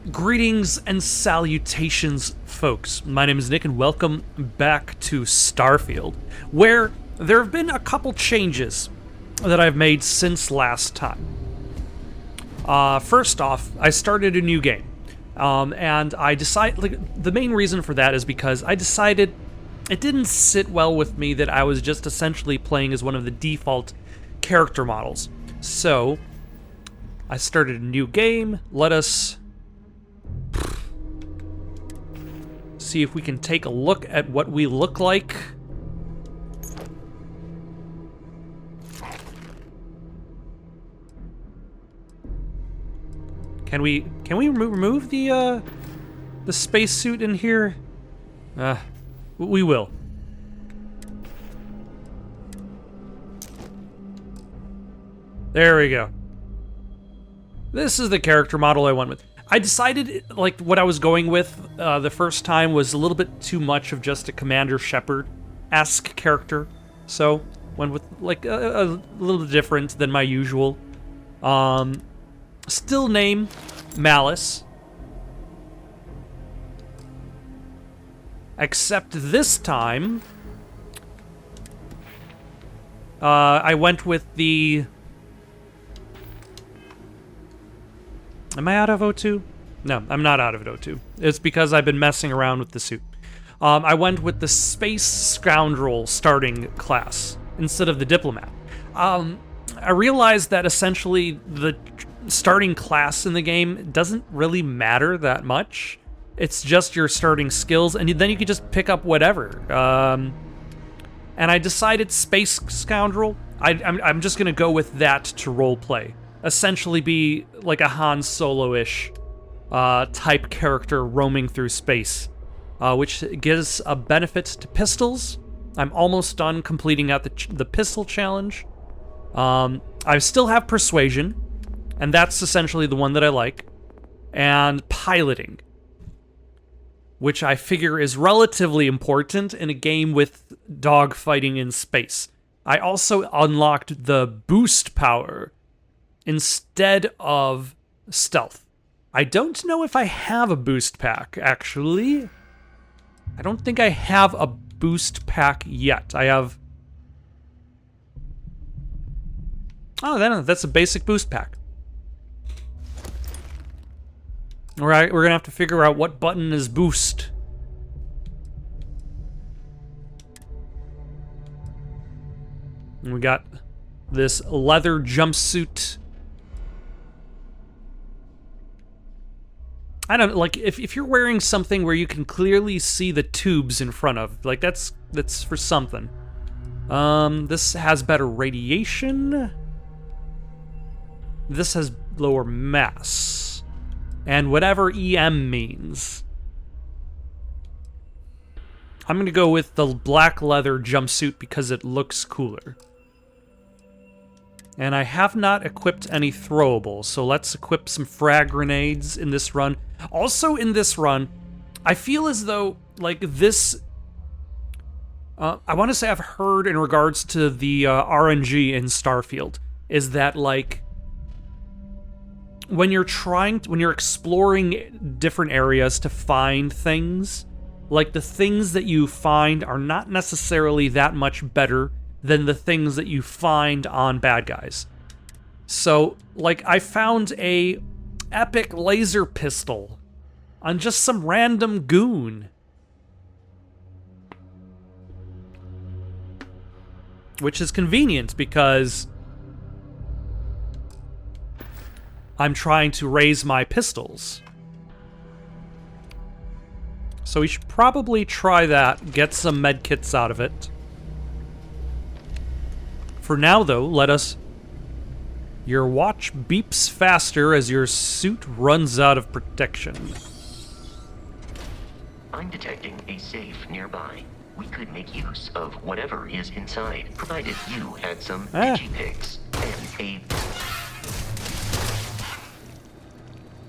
Greetings and salutations, folks. My name is Nick, and welcome back to Starfield, where there have been a couple changes that I've made since last time. First off, I started a new game, and I decided, the main reason for that is because I decided it didn't sit well with me that I was just essentially playing as one of the default character models. So, I started a new game. Let us see if we can take a look at what we look like. Can we remove the spacesuit in here? We will. There we go. This is the character model I went with. I decided, like, what I was going with the first time was a little bit too much of just a Commander Shepard-esque character. So, went with, like, a little different than my usual. Still name Malice. Except this time, I went with the... Am I out of O2? No, I'm not out of O2. It's because I've been messing around with the suit. I went with the Space Scoundrel starting class instead of the Diplomat. I realized that essentially the starting class in the game doesn't really matter that much. It's just your starting skills, and then you can just pick up whatever. And I decided Space Scoundrel. I'm just gonna go with that to roleplay. Essentially be like a Han Solo-ish type character roaming through space, which gives a benefit to pistols. I'm almost done completing out the pistol challenge. I still have Persuasion, and that's essentially the one that I like, and Piloting, which I figure is relatively important in a game with dogfighting in space. I also unlocked the boost power instead of stealth. I don't know if I have a boost pack, actually. I don't think I have a boost pack yet. I have... Oh, that's a basic boost pack. Alright, we're gonna have to figure out what button is boost. And we got this leather jumpsuit. I don't like if you're wearing something where you can clearly see the tubes in front of, like that's for something. This has better radiation. This has lower mass. And whatever EM means. I'm gonna go with the black leather jumpsuit because it looks cooler. And I have not equipped any throwables, so let's equip some frag grenades in this run. Also in this run, I feel as though, like, this... I want to say I've heard in regards to the RNG in Starfield, is that, like, when you're exploring different areas to find things, like, the things that you find are not necessarily that much better than the things that you find on bad guys. So, like, I found a epic laser pistol on just some random goon. Which is convenient because I'm trying to raise my pistols. So we should probably try that, get some medkits out of it. For now, though, let us... Your watch beeps faster as your suit runs out of protection. I'm detecting a safe nearby. We could make use of whatever is inside, provided you had some digipigs and a...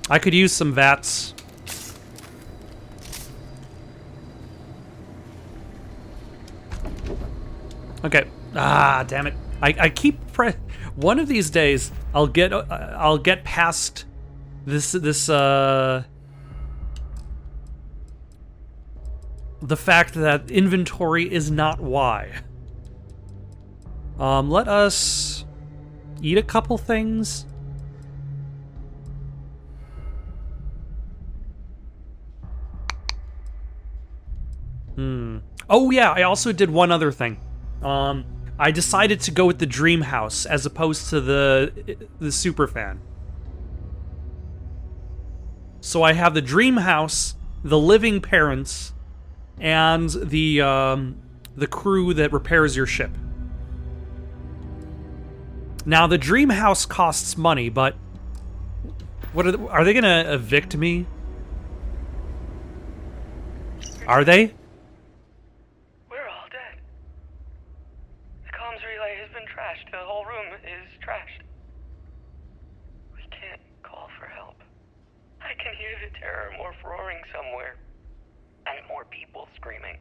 I could use some VATS. Okay. Ah, damn it. I keep one of these days I'll get past this the fact that inventory is not Y. Let us eat a couple things. Oh yeah, I also did one other thing. I decided to go with the dream house as opposed to the superfan. So I have the dream house, the living parents, and the crew that repairs your ship. Now the dream house costs money, but what are they gonna evict me? Are they? We're all dead. The comms relay has been trashed. The whole room is trashed. We can't call for help. I can hear the terror morph roaring somewhere. And more people screaming.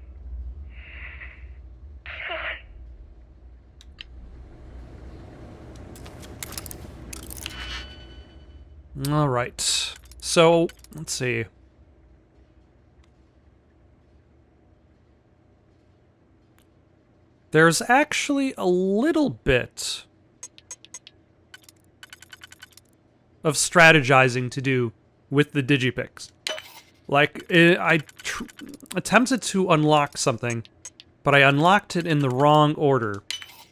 All right. So, let's see. There's actually a little bit of strategizing to do with the digipicks. Like, I attempted to unlock something, but I unlocked it in the wrong order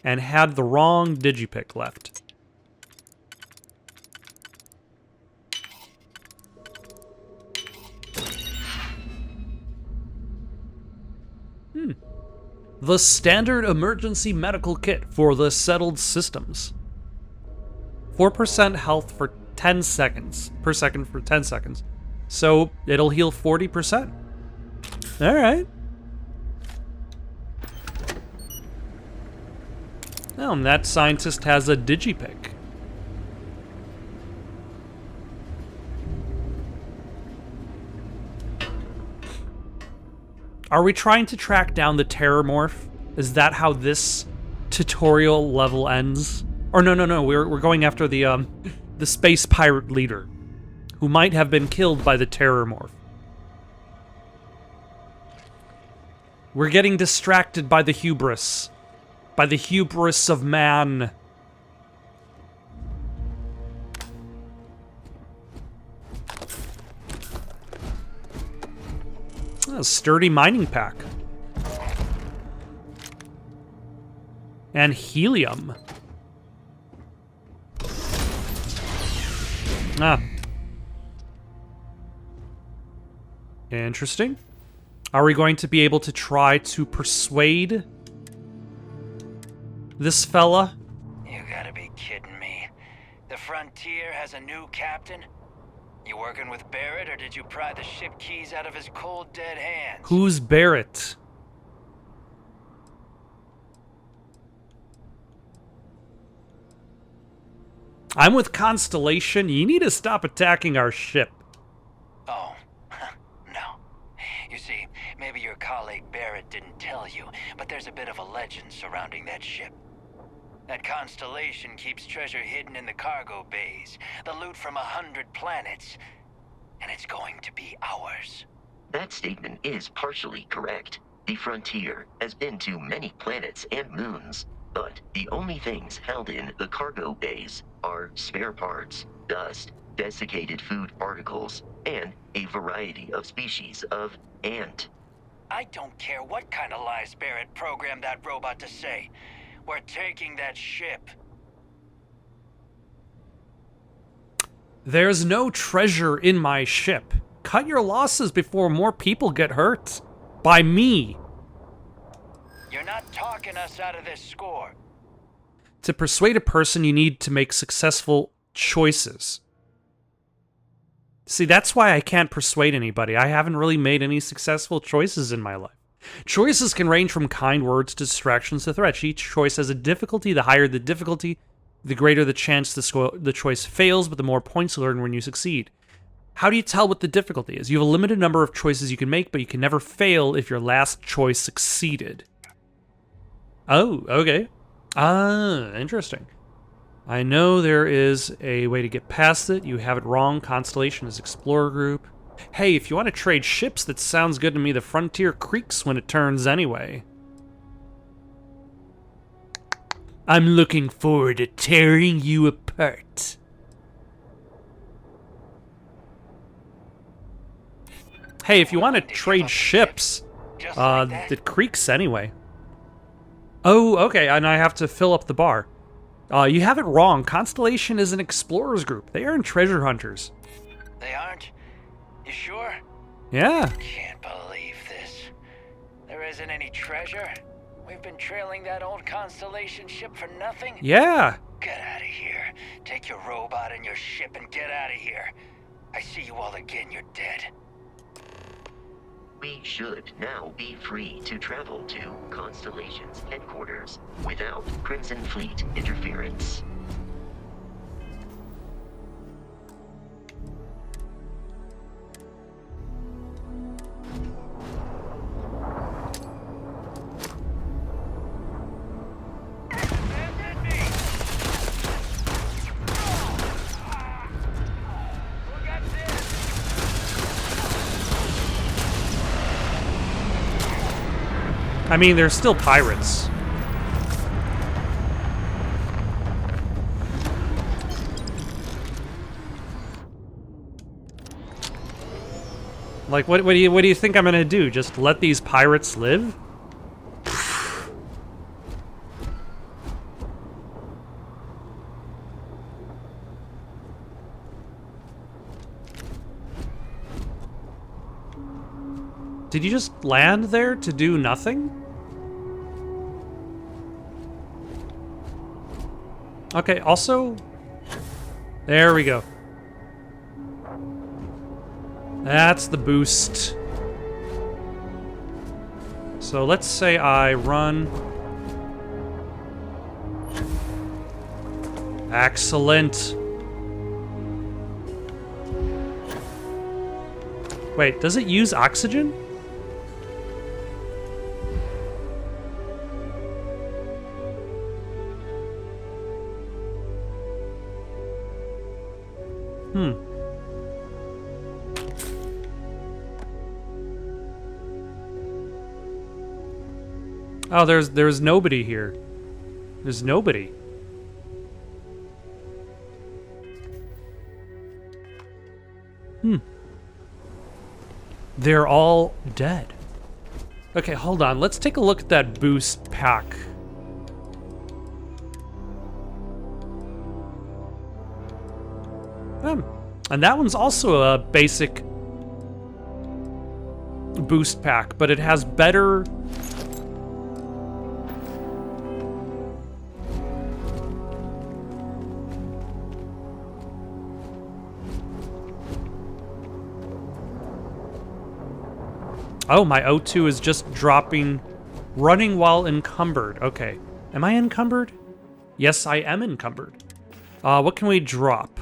and had the wrong digipick left. The standard emergency medical kit for the settled systems. 4% health for 10 seconds. Per second for 10 seconds. So it'll heal 40%. Alright. Oh, and that scientist has a digipick. Are we trying to track down the terror morph? Is that how this tutorial level ends? Or no, we're going after the space pirate leader, who might have been killed by the terror morph. We're getting distracted by the hubris of man. A sturdy mining pack. And helium. Ah. Interesting. Are we going to be able to try to persuade this fella? You gotta be kidding me. The Frontier has a new captain? You working with Barrett, or did you pry the ship keys out of his cold, dead hands? Who's Barrett? I'm with Constellation. You need to stop attacking our ship. Oh, no. You see, maybe your colleague Barrett didn't tell you, but there's a bit of a legend surrounding that ship. That Constellation keeps treasure hidden in the cargo bays, the loot from 100 planets, and it's going to be ours. That statement is partially correct. The Frontier has been to many planets and moons, but the only things held in the cargo bays are spare parts, dust, desiccated food particles, and a variety of species of ant. I don't care what kind of lies Barrett programmed that robot to say. We're taking that ship. There's no treasure in my ship. Cut your losses before more people get hurt. By me. You're not talking us out of this score. To persuade a person, you need to make successful choices. See, that's why I can't persuade anybody. I haven't really made any successful choices in my life. Choices can range from kind words to distractions to threats. Each choice has a difficulty. The higher the difficulty, the greater the chance the choice fails, but the more points you earn when you succeed. How do you tell what the difficulty is? You have a limited number of choices you can make, but you can never fail if your last choice succeeded. Oh, okay. Ah, interesting. I know there is a way to get past it. You have it wrong. Constellation is Explorer Group. Hey, if you want to trade ships, that sounds good to me. The frontier creaks when it turns anyway. I'm looking forward to tearing you apart. Hey, if you want to trade ships, it creaks anyway. Oh, okay, and I have to fill up the bar. You have it wrong. Constellation is an explorers group. They aren't treasure hunters. They aren't? You sure? Yeah. Can't believe this. There isn't any treasure? We've been trailing that old Constellation ship for nothing? Yeah. Get out of here. Take your robot and your ship and get out of here. I see you all again, you're dead. We should now be free to travel to Constellation's headquarters without Crimson Fleet interference. I mean, they're still pirates. Like, what do you think I'm gonna do? Just let these pirates live? Did you just land there to do nothing? Okay, also... There we go. That's the boost. So let's say I run... Excellent. Wait, does it use oxygen? Oh, there's nobody here. There's nobody. They're all dead. Okay, hold on. Let's take a look at that boost pack. And that one's also a basic boost pack, but it has better... Oh, my O2 is just dropping, running while encumbered. Okay. Am I encumbered? Yes, I am encumbered. What can we drop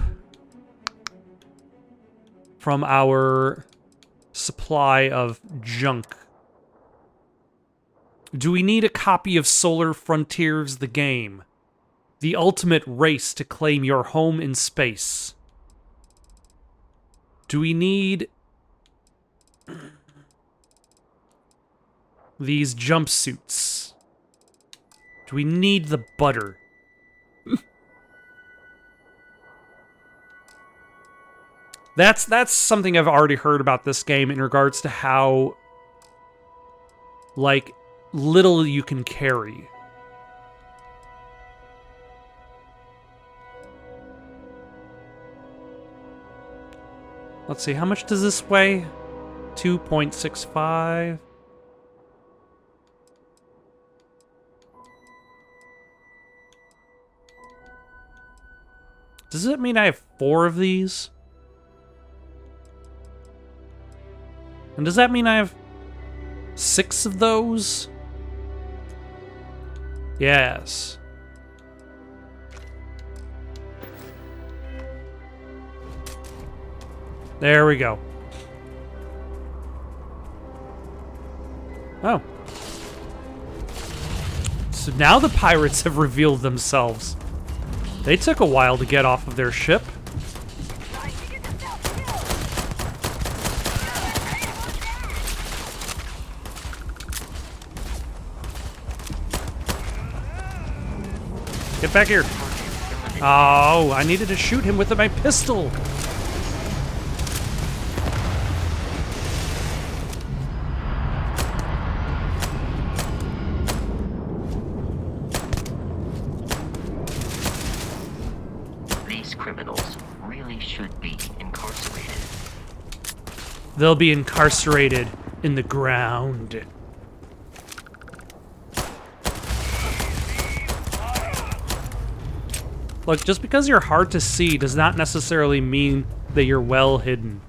from our supply of junk? Do we need a copy of Solar Frontiers, the game? The ultimate race to claim your home in space. Do we need... these jumpsuits? Do we need the butter? That's something I've already heard about this game in regards to how, like, little you can carry. Let's see, how much does this weigh? 2.65. Does it mean I have 4 of these? And does that mean I have 6 of those? Yes. There we go. Oh. So now the pirates have revealed themselves. They took a while to get off of their ship. Get back here. Oh, I needed to shoot him with my pistol. These criminals really should be incarcerated. They'll be incarcerated in the ground. Look, just because you're hard to see does not necessarily mean that you're well hidden.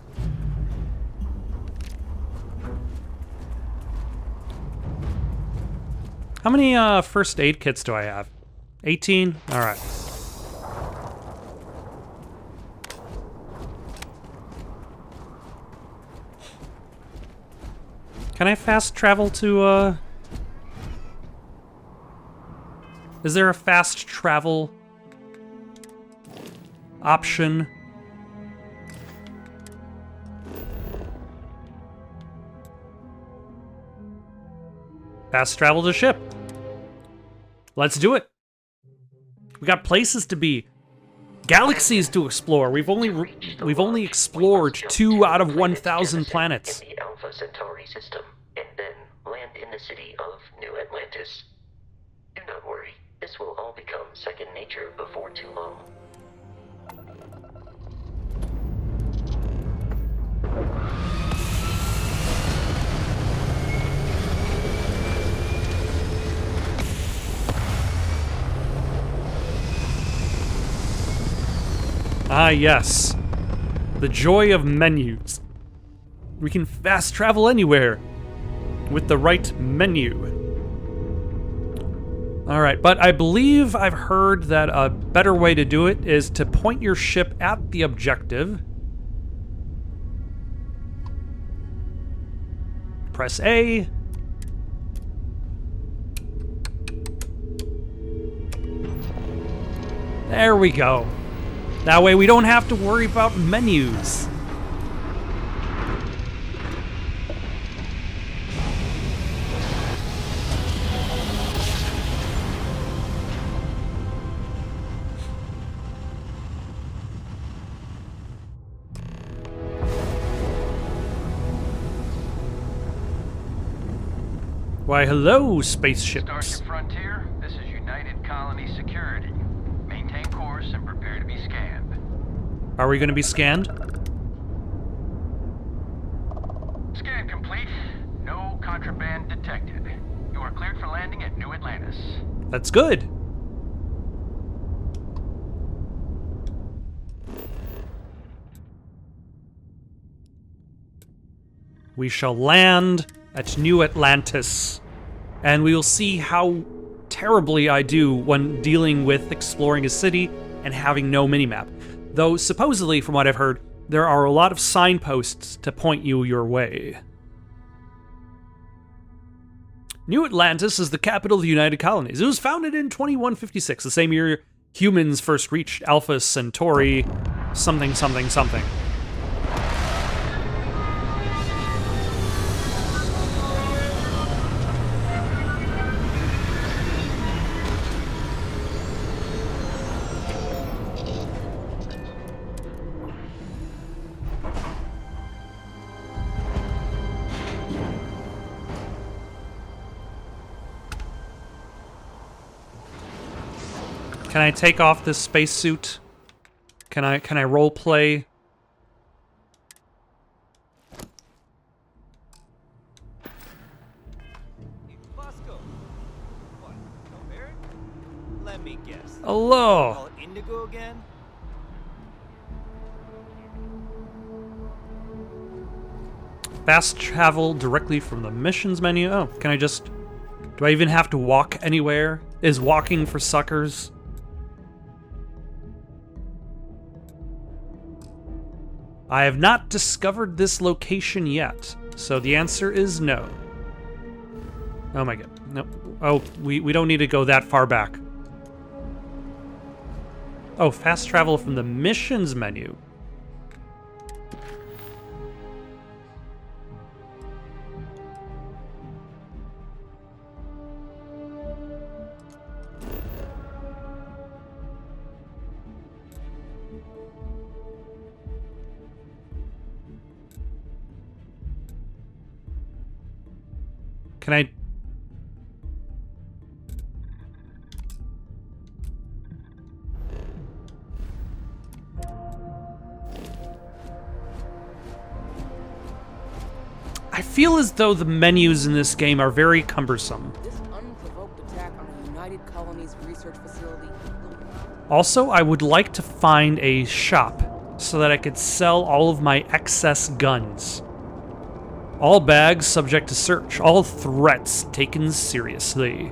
How many first aid kits do I have? 18? Alright. Can I fast travel to, Is there a fast travel option? Fast travel to ship. Let's do it. We got places to be, galaxies to explore. We've only explored 2 out of 1,000 planets. In the Alpha Centauri system, and then land in the city of New Atlantis. Do not worry, this will all become second nature before too long. Ah, yes. The joy of menus. We can fast travel anywhere with the right menu. Alright, but I believe I've heard that a better way to do it is to point your ship at the objective. Press A. There we go. That way we don't have to worry about menus. Why, hello, spaceships. Starship Frontier, this is United Colony Security. Maintain course and prepare to be scanned. Are we going to be scanned? Scan complete. No contraband detected. You are cleared for landing at New Atlantis. That's good. We shall land at New Atlantis, and we will see how terribly I do when dealing with exploring a city and having no minimap. Though, supposedly, from what I've heard, there are a lot of signposts to point you your way. New Atlantis is the capital of the United Colonies. It was founded in 2156, the same year humans first reached Alpha Centauri something something something. Can I take off this spacesuit? Can I role play? Bosco. What? No Barrett? Let me guess. Hello. Call it Indigo again? Fast travel directly from the missions menu. Oh, can I just... Do I even have to walk anywhere? Is walking for suckers? I have not discovered this location yet, so the answer is no. Oh my god. No. Oh, we don't need to go that far back. Oh, fast travel from the missions menu. Can I... I feel as though the menus in this game are very cumbersome. This unprovoked attack on a United Colonies research facility. Also, I would like to find a shop so that I could sell all of my excess guns. All bags subject to search. All threats taken seriously.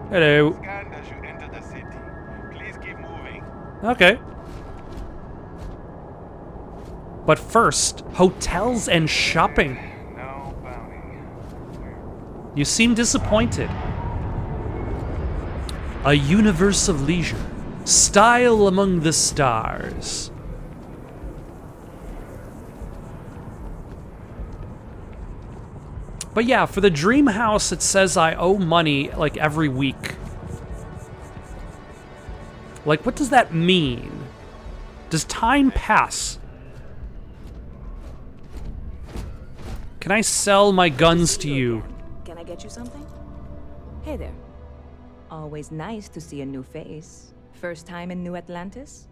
Hello. Scan as you enter the city. Please keep moving. Okay. But first, hotels and shopping. No bounty. You seem disappointed. A universe of leisure. Style among the stars. But yeah, for the dream house, it says I owe money like every week. Like, what does that mean? Does time pass? Can I sell my guns to you? Can I get you something? Hey there. Always nice to see a new face. First time in New Atlantis?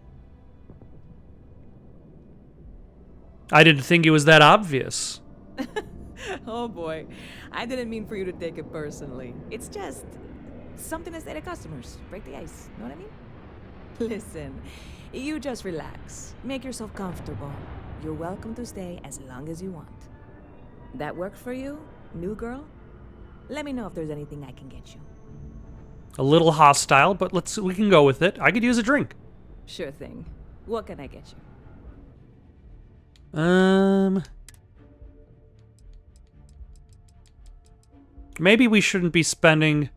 I didn't think it was that obvious. Oh boy. I didn't mean for you to take it personally. It's just something to say to customers. Break the ice. Know what I mean? Listen, you just relax. Make yourself comfortable. You're welcome to stay as long as you want. That work for you, new girl? Let me know if there's anything I can get you. A little hostile, but we can go with it. I could use a drink. Sure thing. What can I get you? Maybe we shouldn't be spending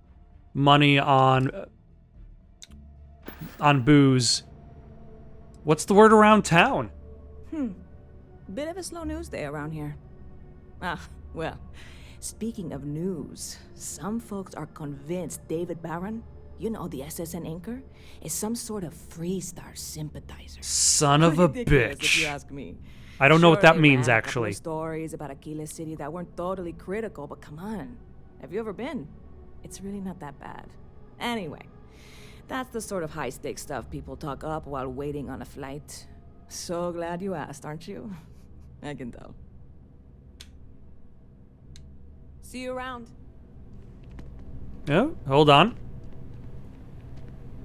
money on booze. What's the word around town? Bit of a slow news day around here. Ah, well, speaking of news, some folks are convinced David Barron, you know, the SSN anchor, is some sort of Freestar sympathizer. Son of a Ridiculous, if you bitch. ask me. I don't know what that Sure, they means, ran a couple actually. of stories about Aquila City that weren't totally critical, but come on. Have you ever been? It's really not that bad. Anyway, that's the sort of high-stakes stuff people talk up while waiting on a flight. So glad you asked, aren't you? I can tell. See you around. Oh, hold on.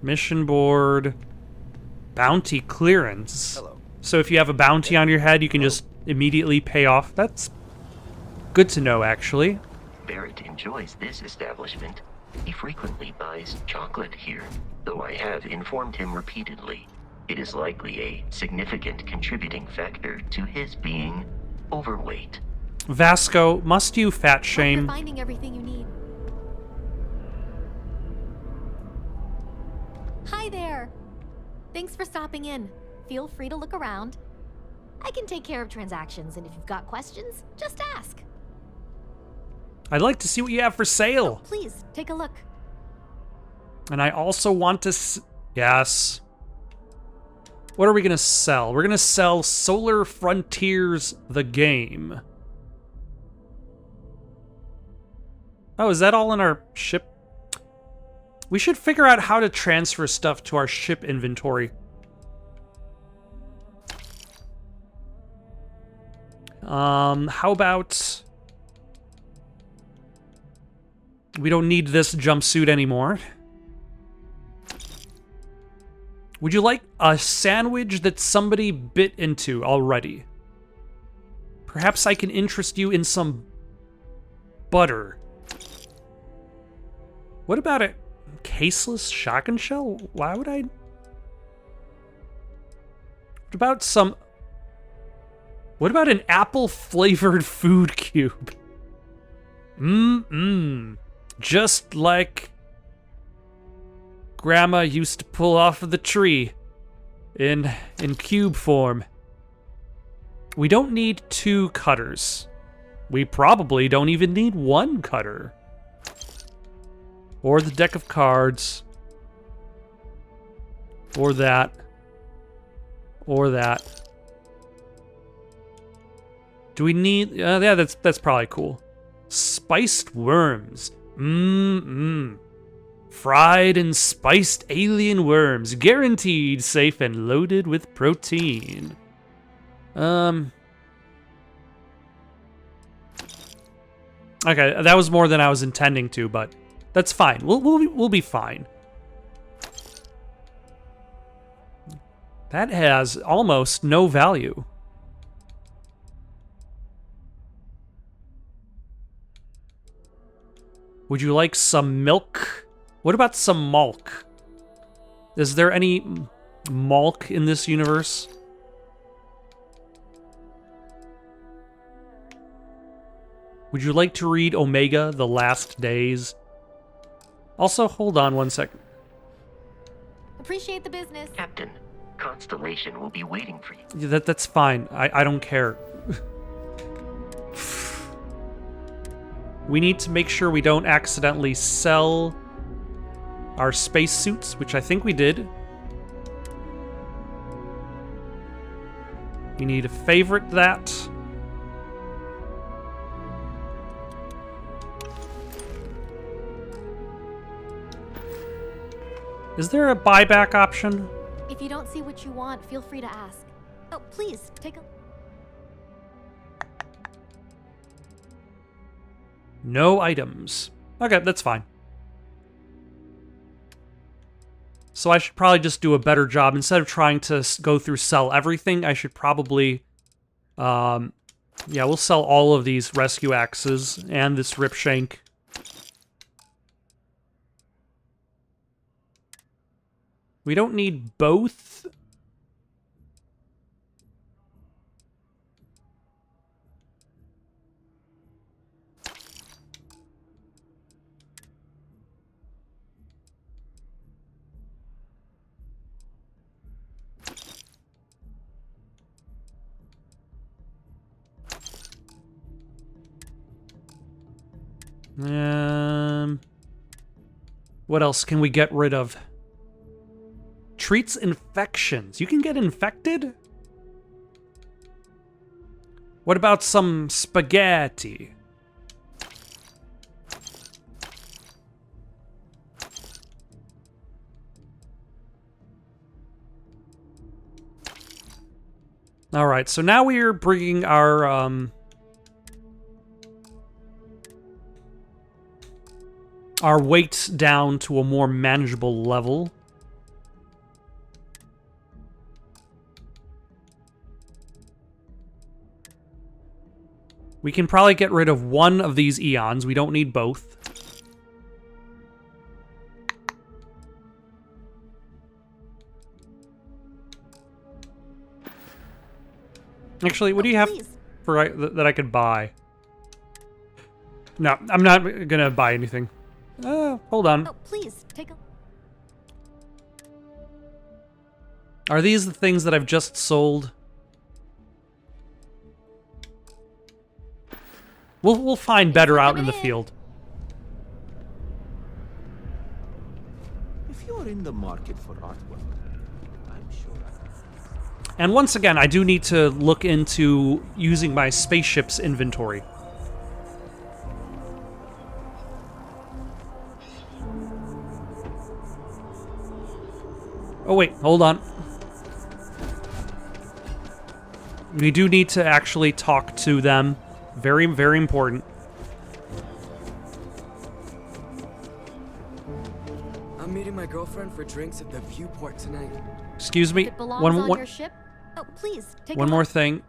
Mission board. Bounty clearance. Hello. So if you have a bounty on your head, you can just immediately pay off. That's good to know, actually. Barrett enjoys this establishment. He frequently buys chocolate here, though I have informed him repeatedly. It is likely a significant contributing factor to his being overweight. Vasco, must you fat Hope shame? you're finding everything you need. Hi there. Thanks for stopping in. Feel free to look around. I can take care of transactions, and if you've got questions, just ask. I'd like to see what you have for sale. Please, take a look. And I also want to yes. What are we going to sell? We're going to sell Solar Frontiers, the game. Oh, is that all in our ship? We should figure out how to transfer stuff to our ship inventory. How about... We don't need this jumpsuit anymore. Would you like a sandwich that somebody bit into already? Perhaps I can interest you in some butter. What about a caseless shotgun shell? Why would I? What about an apple-flavored food cube? Just like Grandma used to pull off of the tree in cube form. We don't need 2 cutters. We probably don't even need 1 cutter. Or the deck of cards. Or that. Or that. Do we need... yeah, that's probably cool. spiced worms. Fried and spiced alien worms, guaranteed safe and loaded with protein. Okay, that was more than I was intending to, but that's fine. We'll be fine. That has almost no value. Would you like some milk? What about some malk? Is there any malk in this universe? Would you like to read Omega, The Last Days? Also, hold on one second. Appreciate the business. Captain, Constellation will be waiting for you. Yeah, that's fine. I don't care. We need to make sure we don't accidentally sell our spacesuits, which I think we did. We need to favorite that. Is there a buyback option? If you don't see what you want, feel free to ask. Oh, please, take a... No items. Okay, that's fine. So I should probably just do a better job. Instead of trying to go through sell everything, I should probably... yeah, we'll sell all of these rescue axes and this rip shank. We don't need both. What else can we get rid of? Treats infections. You can get infected? What about some spaghetti? All right, so now we are bringing our weight down to a more manageable level. We can probably get rid of one of these eons. We don't need both. Actually, what do you have for that I could buy? No, I'm not gonna buy anything. Hold on. Oh, please, take a... Are these the things that I've just sold? We'll find better out in the field. If you're in the market for artwork, I'm sure And once again, I do need to look into using my spaceship's inventory. Oh wait, hold on. We do need to actually talk to them. Very, very important. I'm meeting my girlfriend for drinks at the Viewport tonight. Excuse me. If it belongs on your ship, oh, please, take one more thing.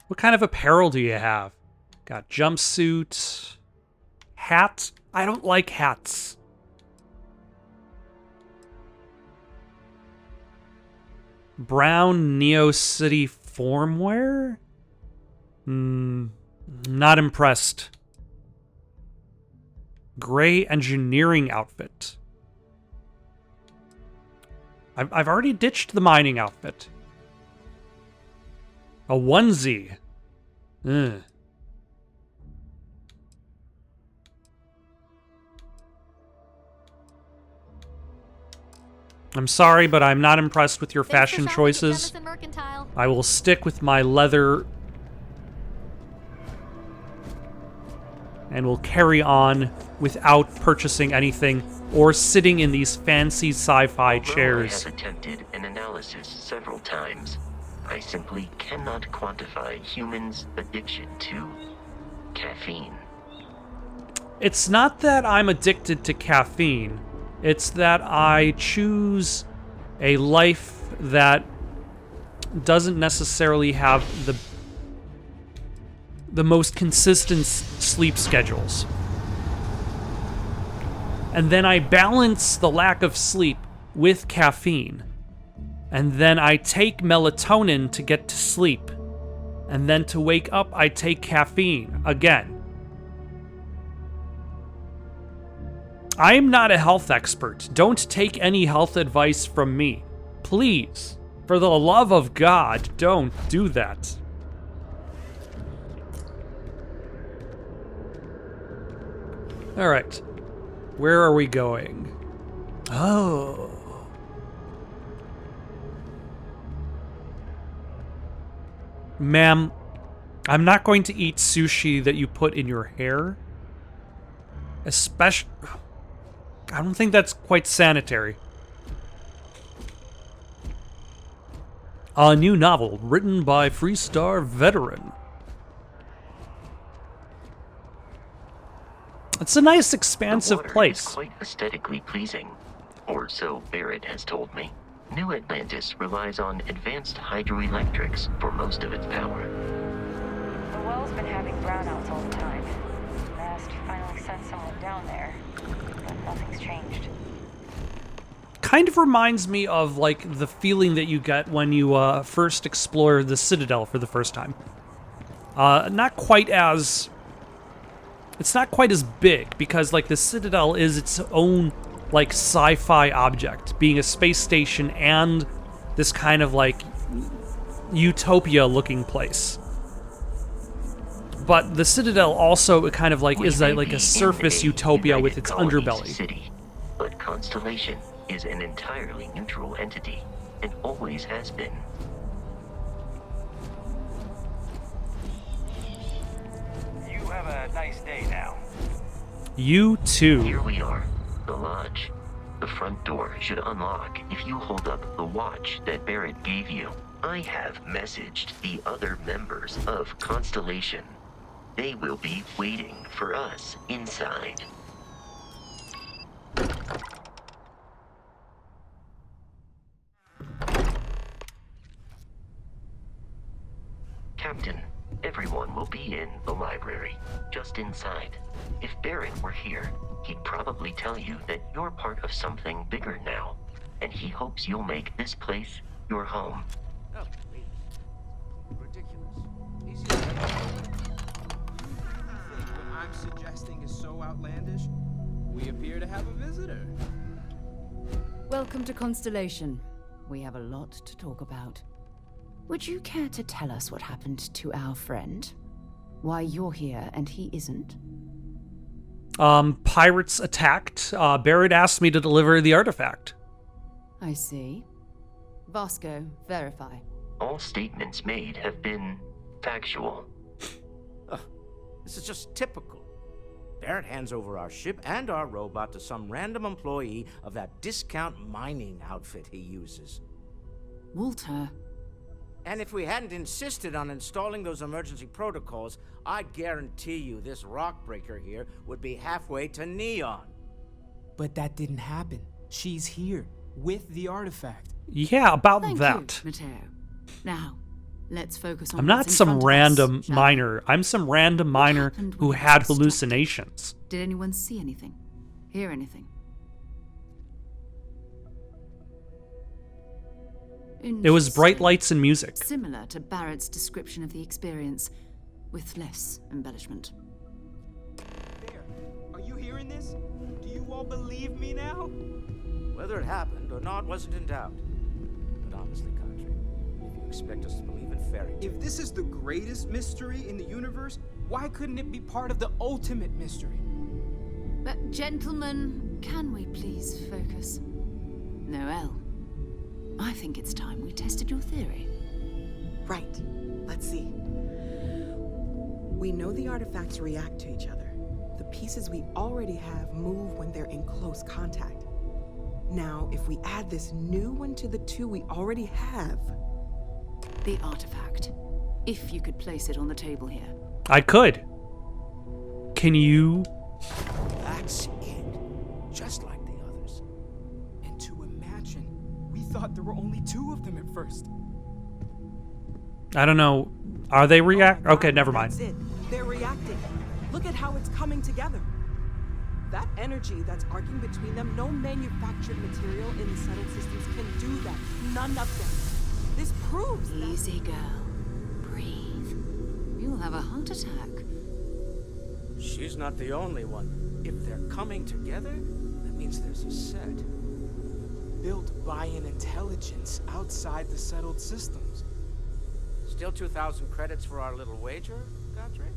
What kind of apparel do you have? Got jumpsuit, hat. I don't like hats. Brown Neo City formwear? Not impressed. Gray engineering outfit. I've already ditched the mining outfit. A onesie. Ugh. I'm sorry, but I'm not impressed with your fashion choices. I will stick with my leather and will carry on without purchasing anything or sitting in these fancy sci-fi chairs. I have attempted an analysis several times. I simply cannot quantify humans' addiction to caffeine. It's not that I'm addicted to caffeine. It's that I choose a life that doesn't necessarily have the most consistent sleep schedules. And then I balance the lack of sleep with caffeine. And then I take melatonin to get to sleep. And then to wake up, I take caffeine again. I am not a health expert. Don't take any health advice from me. Please, for the love of God, don't do that. All right. Where are we going? Oh. Ma'am, I'm not going to eat sushi that you put in your hair. Especially... I don't think that's quite sanitary. A new novel written by Freestar veteran. It's a nice, expansive place. Is quite aesthetically pleasing, or so Barrett has told me. New Atlantis relies on advanced hydroelectrics for most of its power. The well's been having brownouts all the time. Mast finally sent someone down there, but nothing's changed. Kind of reminds me of like the feeling that you get when you first explore the Citadel for the first time. Not quite as... It's not quite as big, because like the Citadel is its own like sci-fi object, being a space station and this kind of like utopia looking place. But the Citadel also kind of like is like a surface utopia with its underbelly. City, but Constellation is an entirely neutral entity and always has been. You have a nice day now. You too. Here we are, the lodge. The front door should unlock if you hold up the watch that Barrett gave you. I have messaged the other members of Constellation. They will be waiting for us inside. Captain, everyone will be in the library, just inside. If Barrett were here, he'd probably tell you that you're part of something bigger now, and he hopes you'll make this place your home. Oh, please. Ridiculous. Easy to what I'm suggesting is so outlandish? We appear to have a visitor. Welcome to Constellation. We have a lot to talk about. Would you care to tell us what happened to our friend? Why you're here and he isn't? Pirates attacked. Barrett asked me to deliver the artifact. I see. Vasco, verify. All statements made have been factual. This is just typical. Barrett hands over our ship and our robot to some random employee of that discount mining outfit he uses. Walter. And if we hadn't insisted on installing those emergency protocols, I guarantee you this rock breaker here would be halfway to Neon. But that didn't happen. She's here, with the artifact. Yeah, about Thank that. You, Mateo. Now, let's focus on I'm not some random miner. I'm some random miner who had hallucinations. Did anyone see anything? Hear anything? It was bright lights and music. Similar to Barrett's description of the experience, with less embellishment. There. Are you hearing this? Do you all believe me now? Whether it happened or not wasn't in doubt. But honestly, Country, if you expect us to believe in fairy tales... If this is the greatest mystery in the universe, why couldn't it be part of the ultimate mystery? But gentlemen, can we please focus? Noel, I think it's time we tested your theory. Right. Let's see. We know the artifacts react to each other. the pieces we already have move when they're in close contact. Now, if we add this new one to the two we already have... The artifact. If you could place it on the table here. I could. Can you? That's it. Just like the others. And to imagine, we thought there were only 2 of them at first. I don't know. Are they react? Oh my God, Okay, never mind. That's it. They're reacting. Look at how it's coming together. That energy that's arcing between them, no manufactured material in the settled systems can do that. None of them. This proves that... Easy, girl. Breathe. You'll have a heart attack. She's not the only one. If they're coming together, that means there's a set. Built by an intelligence outside the settled systems. Still 2,000 credits for our little wager, Godric?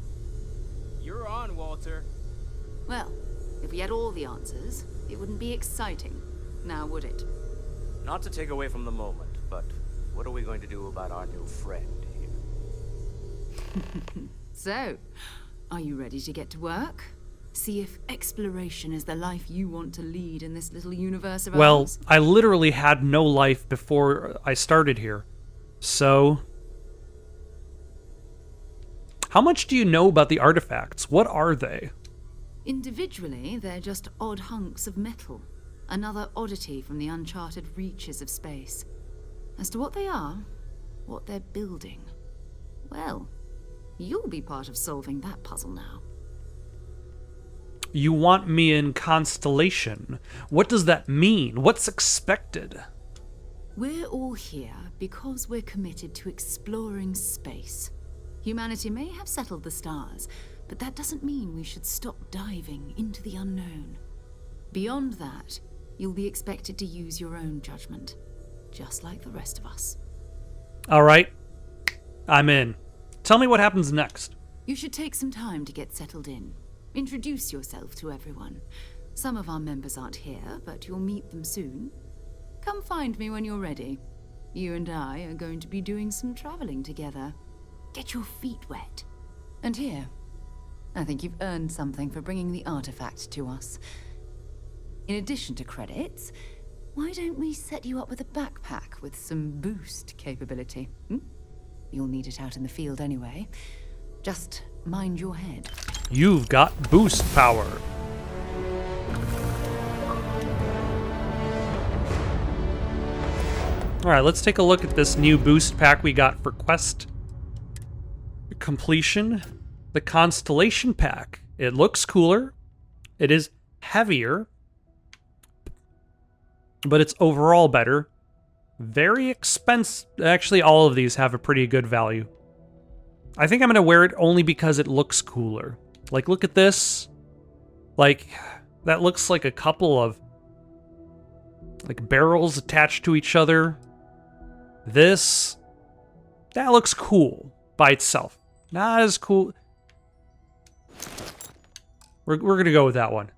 You're on, Walter. Well, if we had all the answers, it wouldn't be exciting. Now, would it? Not to take away from the moment, but what are we going to do about our new friend here? So, are you ready to get to work? See if exploration is the life you want to lead in this little universe of Well, ours? I literally had no life before I started here. So... How much do you know about the artifacts? What are they? Individually, they're just odd hunks of metal. Another oddity from the uncharted reaches of space. As to what they are, what they're building, well, you'll be part of solving that puzzle now. You want me in Constellation. What does that mean? What's expected? We're all here because we're committed to exploring space. Humanity may have settled the stars, but that doesn't mean we should stop diving into the unknown. Beyond that, you'll be expected to use your own judgment, just like the rest of us. All right, I'm in. Tell me what happens next. You should take some time to get settled in. Introduce yourself to everyone. Some of our members aren't here, but you'll meet them soon. Come find me when you're ready. You and I are going to be doing some traveling together. Get your feet wet. And here, I think you've earned something for bringing the artifact to us. In addition to credits, why don't we set you up with a backpack with some boost capability? You'll need it out in the field anyway. Just mind your head. You've got boost power. All right, let's take a look at this new boost pack we got for quest completion. The Constellation pack. It looks cooler. It is heavier, but it's overall better. Very expensive. Actually, all of these have a pretty good value. I think I'm going to wear it only because it looks cooler. Like, look at this. Like, that looks like a couple of, like, barrels attached to each other. This, that looks cool by itself. Not as cool. We're going to go with that one.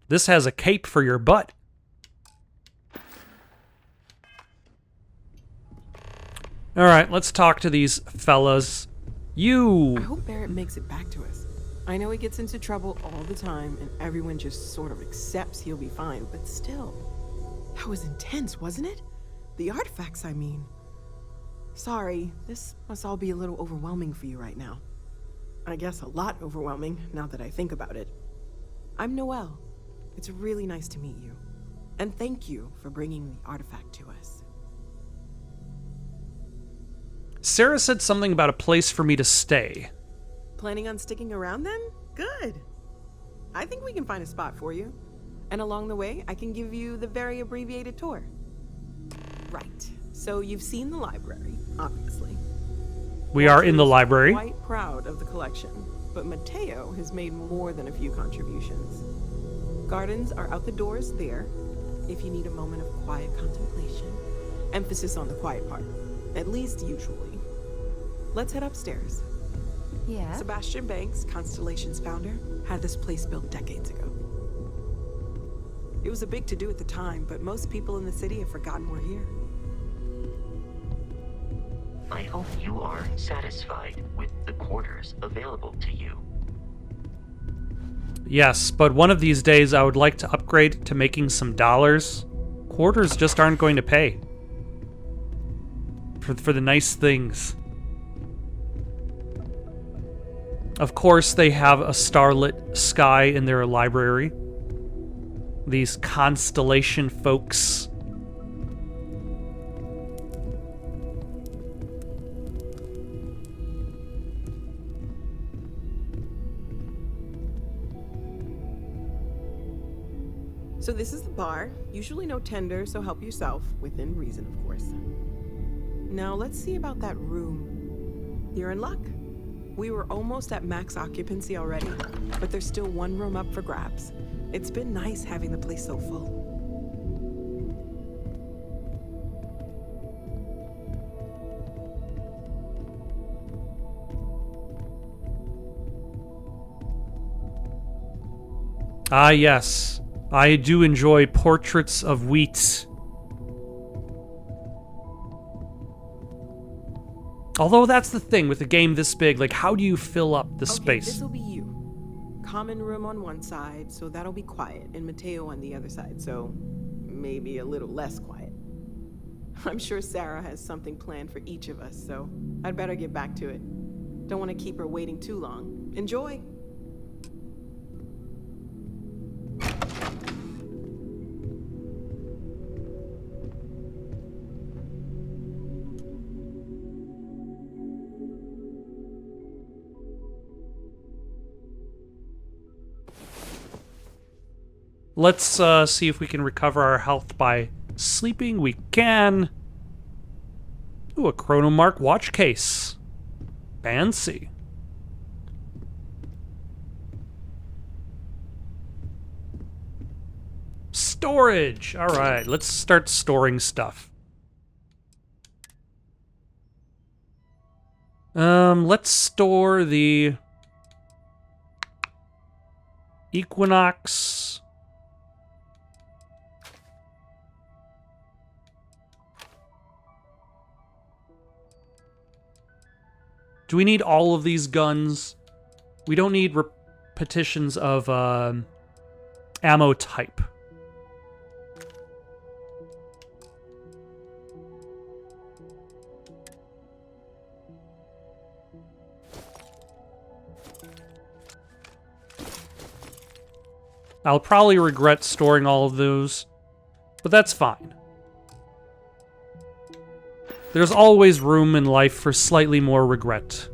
This has a cape for your butt. All right, let's talk to these fellas. I hope Barrett makes it back to us. I know he gets into trouble all the time, and everyone just sort of accepts he'll be fine, but still. That was intense, wasn't it? The artifacts, I mean. Sorry, this must all be a little overwhelming for you right now. I guess a lot overwhelming, now that I think about it. I'm Noelle. It's really nice to meet you. And thank you for bringing the artifact to us. Sarah said something about a place for me to stay. Planning on sticking around then? Good. I think we can find a spot for you. And along the way, I can give you the very abbreviated tour. Right. So you've seen the library, obviously. We are in the library. Quite proud of the collection, but Mateo has made more than a few contributions. Gardens are out the doors there, if you need a moment of quiet contemplation. Emphasis on the quiet part, at least usually. Let's head upstairs. Yeah? Sebastian Banks, Constellation's founder, had this place built decades ago. It was a big to-do at the time, but most people in the city have forgotten we're here. I hope you are satisfied with the quarters available to you. Yes, but one of these days I would like to upgrade to making some dollars. Quarters just aren't going to pay for the nice things. Of course, they have a starlit sky in their library. These Constellation folks. So this is the bar. Usually no tender, so help yourself. Within reason, of course. Now let's see about that room. You're in luck. We were almost at max occupancy already, but there's still one room up for grabs. It's been nice having the place so full. Ah, yes. I do enjoy portraits of wheat. Although that's the thing with a game this big, like how do you fill up the space? This'll be you. Common room on one side, so that'll be quiet, and Mateo on the other side, so maybe a little less quiet. I'm sure Sarah has something planned for each of us, so I'd better get back to it. Don't want to keep her waiting too long. Enjoy! Let's see if we can recover our health by sleeping. We can. Ooh, a Chronomark watch case. Fancy. Storage. All right, let's start storing stuff. Let's store the Equinox. Do we need all of these guns? We don't need repetitions of ammo type. I'll probably regret storing all of those, but that's fine. There's always room in life for slightly more regret.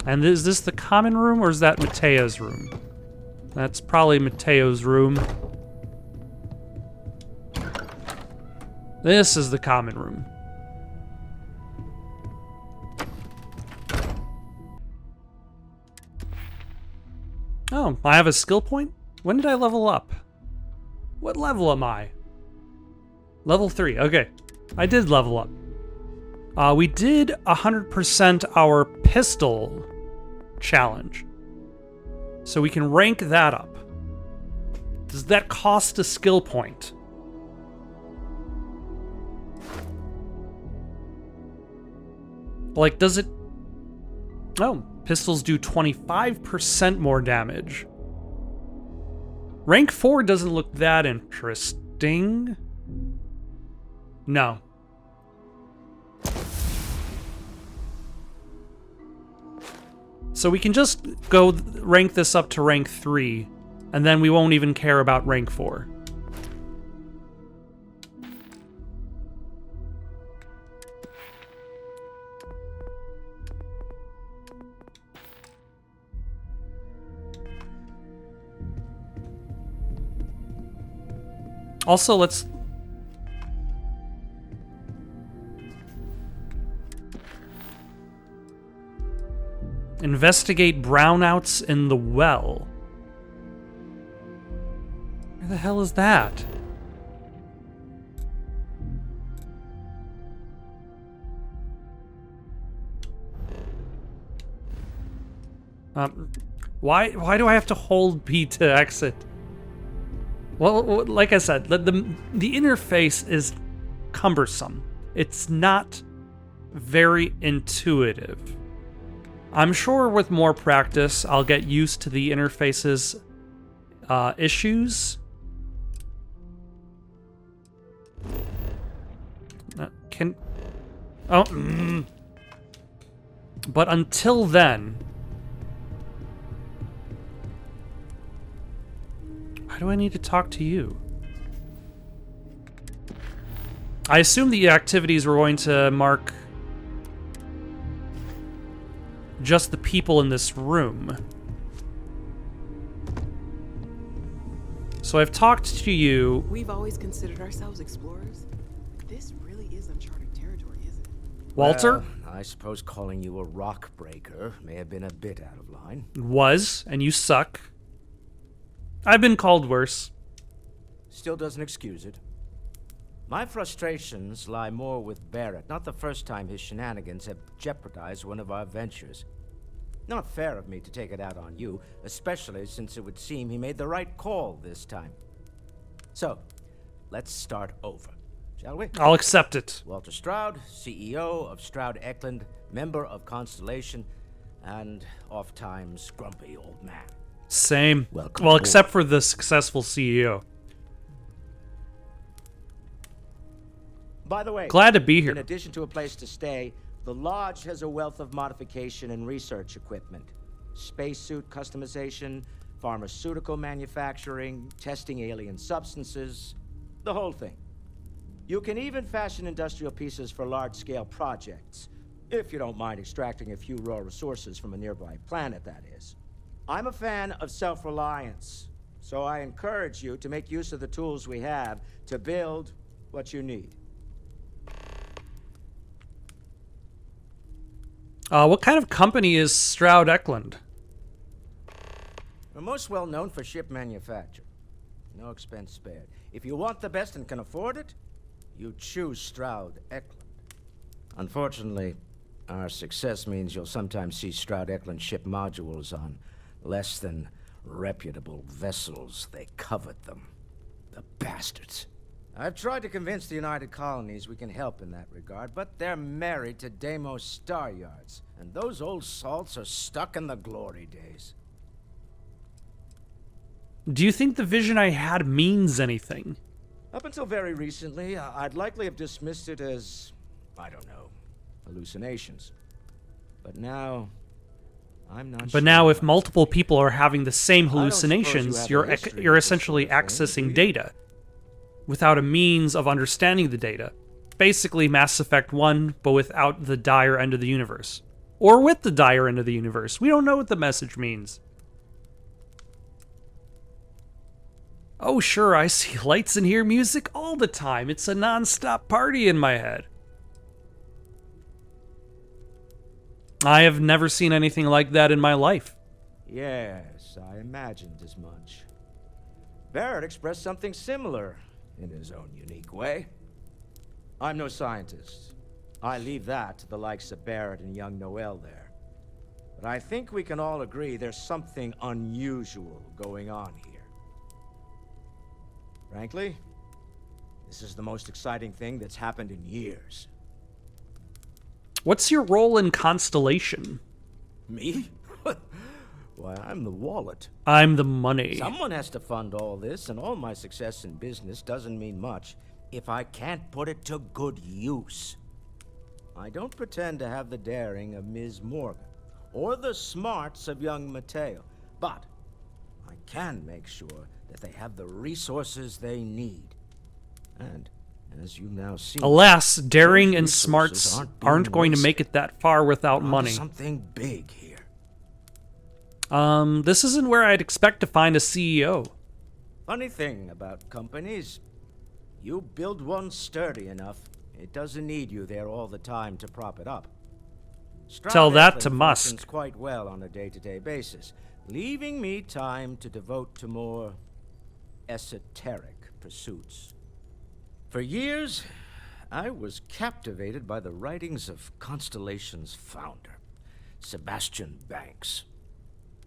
And is this the common room, or is that Mateo's room? That's probably Mateo's room. This is the common room. Oh, I have a skill point? When did I level up? What level am I? Level 3, okay. I did level up. We did 100% our pistol challenge. So we can rank that up. Does that cost a skill point? Like, does it... Oh, pistols do 25% more damage. Rank 4 doesn't look that interesting. No. So we can just go rank this up to rank 3, and then we won't even care about rank 4. Also, let's... investigate brownouts in the well. Where the hell is that? Why do I have to hold B to exit? Well, like I said, the interface is cumbersome. It's not very intuitive. I'm sure with more practice, I'll get used to the interface's issues. But until then, why do I need to talk to you? I assume the activities were going to mark just the people in this room. So I've talked to you. We've always considered ourselves explorers. This really is uncharted territory, isn't it? Walter? Well, I suppose calling you a rock breaker may have been a bit out of line. Was, and you suck. I've been called worse. Still doesn't excuse it. My frustrations lie more with Barrett, not the first time his shenanigans have jeopardized one of our ventures. Not fair of me to take it out on you, especially since it would seem he made the right call this time. So, let's start over, shall we? I'll accept it. Walter Stroud, CEO of Stroud Eklund, member of Constellation, and oft-times grumpy old man. Same. Welcome Well, aboard. except for the successful CEO. By the way, Glad to be here. In addition to a place to stay, the Lodge has a wealth of modification and research equipment. Spacesuit customization, pharmaceutical manufacturing, testing alien substances, the whole thing. You can even fashion industrial pieces for large-scale projects, if you don't mind extracting a few raw resources from a nearby planet, that is. I'm a fan of self-reliance, so I encourage you to make use of the tools we have to build what you need. What kind of company is Stroud Eklund? We're most well known for ship manufacture. No expense spared. If you want the best and can afford it, you choose Stroud Eklund. Unfortunately, our success means you'll sometimes see Stroud Eklund ship modules on less than reputable vessels. They covet them. The bastards. I've tried to convince the United Colonies we can help in that regard, but they're married to Deimos Star Yards, and those old salts are stuck in the glory days. Do you think the vision I had means anything? Up until very recently, I'd likely have dismissed it as, I don't know, hallucinations. But now, I'm not sure. But now, if multiple people are having the same I don't suppose hallucinations, you have a history you're with this essentially sort of thing, do accessing you? data without a means of understanding the data. Basically, Mass Effect 1, but without the dire end of the universe. Or with the dire end of the universe. We don't know what the message means. Oh, sure, I see lights and hear music all the time. It's a non-stop party in my head. I have never seen anything like that in my life. Yes, I imagined as much. Barrett expressed something similar in his own unique way. I'm no scientist. I leave that to the likes of Barrett and young Noel there. But I think we can all agree there's something unusual going on here. Frankly, this is the most exciting thing that's happened in years. What's your role in Constellation? Me? Why, I'm the wallet. I'm the money. Someone has to fund all this, and all my success in business doesn't mean much if I can't put it to good use. I don't pretend to have the daring of Ms. Morgan, or the smarts of young Mateo, but I can make sure that they have the resources they need. And, as you now see... Alas, daring those and resources smarts being aren't going to wasted. make it that far without On money. something big here. This isn't where I'd expect to find a CEO. Funny thing about companies, you build one sturdy enough, it doesn't need you there all the time to prop it up. Tell that Eklund to Musk. functions quite well on a day-to-day basis, leaving me time to devote to more esoteric pursuits. For years, I was captivated by the writings of Constellation's founder, Sebastian Banks.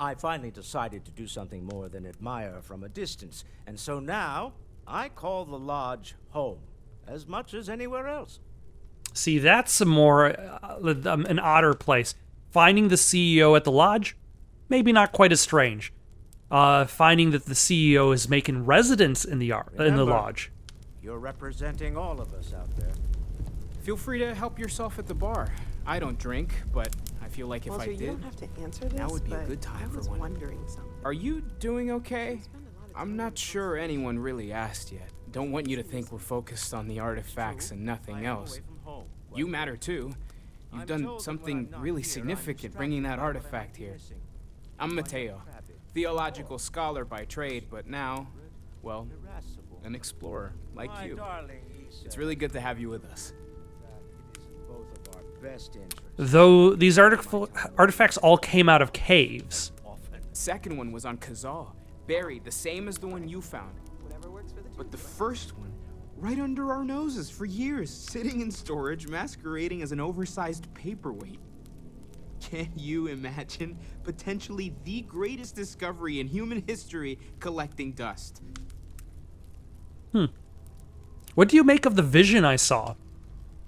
I finally decided to do something more than admire from a distance, and so now I call the lodge home, as much as anywhere else. See, that's a more an odder place. Finding the CEO at the lodge, maybe not quite as strange. Finding that the CEO is making residence in the lodge. You're representing all of us out there. Feel free to help yourself at the bar. I don't drink, but I feel like if Walter, I did, you don't have to answer this, now would be a but good time I for was one. wondering something. Are you doing okay? I'm not sure anyone really asked yet. Don't want you to think we're focused on the artifacts and nothing else. You matter too. You've done something really significant bringing that artifact here. I'm Mateo, theological scholar by trade, but now, well, an explorer like you. It's really good to have you with us. Though these artifacts all came out of caves. Second one was on Kazal, buried the same as the one you found. But the first one, right under our noses for years, sitting in storage, masquerading as an oversized paperweight. Can you imagine potentially the greatest discovery in human history collecting dust? What do you make of the vision I saw?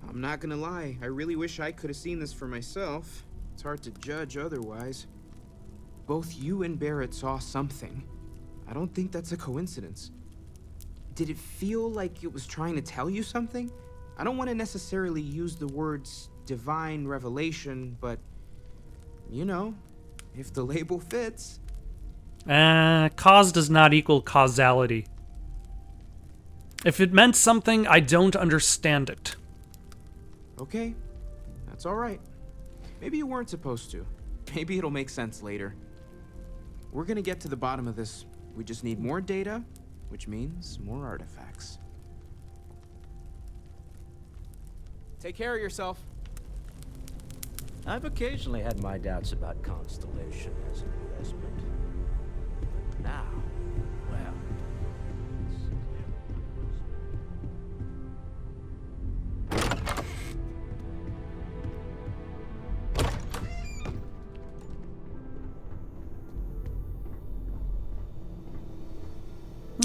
I'm not gonna lie, I really wish I could have seen this for myself. It's hard to judge otherwise. Both you and Barrett saw something. I don't think that's a coincidence. Did it feel like it was trying to tell you something? I don't want to necessarily use the words divine revelation, but you know, if the label fits. Cause does not equal causality. If it meant something, I don't understand it. Okay, that's all right. Maybe you weren't supposed to. Maybe it'll make sense later. We're gonna get to the bottom of this. We just need more data, which means more artifacts. Take care of yourself. I've occasionally had my doubts about Constellation as an investment. But now, well,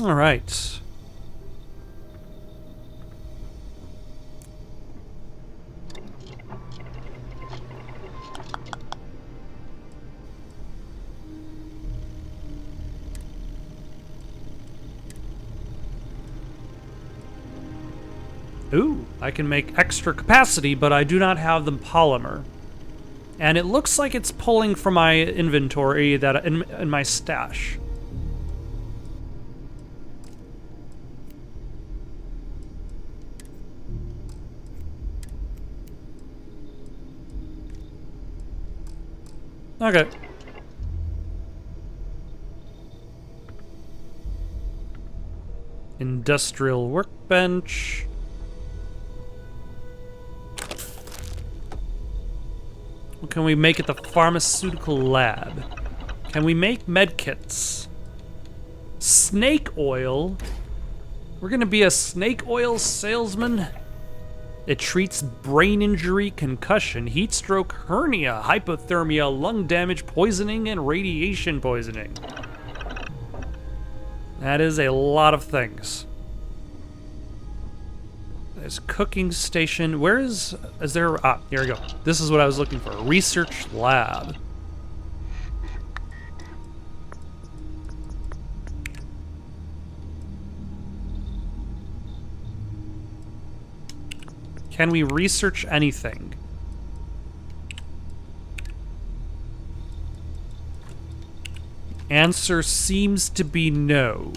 all right. Ooh, I can make extra capacity, but I do not have the polymer. And it looks like it's pulling from my inventory that in my stash. Okay. Industrial workbench. What can we make at the pharmaceutical lab? Can we make medkits? Snake oil? We're gonna be a snake oil salesman? It treats brain injury, concussion, heat stroke, hernia, hypothermia, lung damage, poisoning, and radiation poisoning. That is a lot of things. There's cooking station. Where is there? Here we go. This is what I was looking for. Research lab. Can we research anything? Answer seems to be no.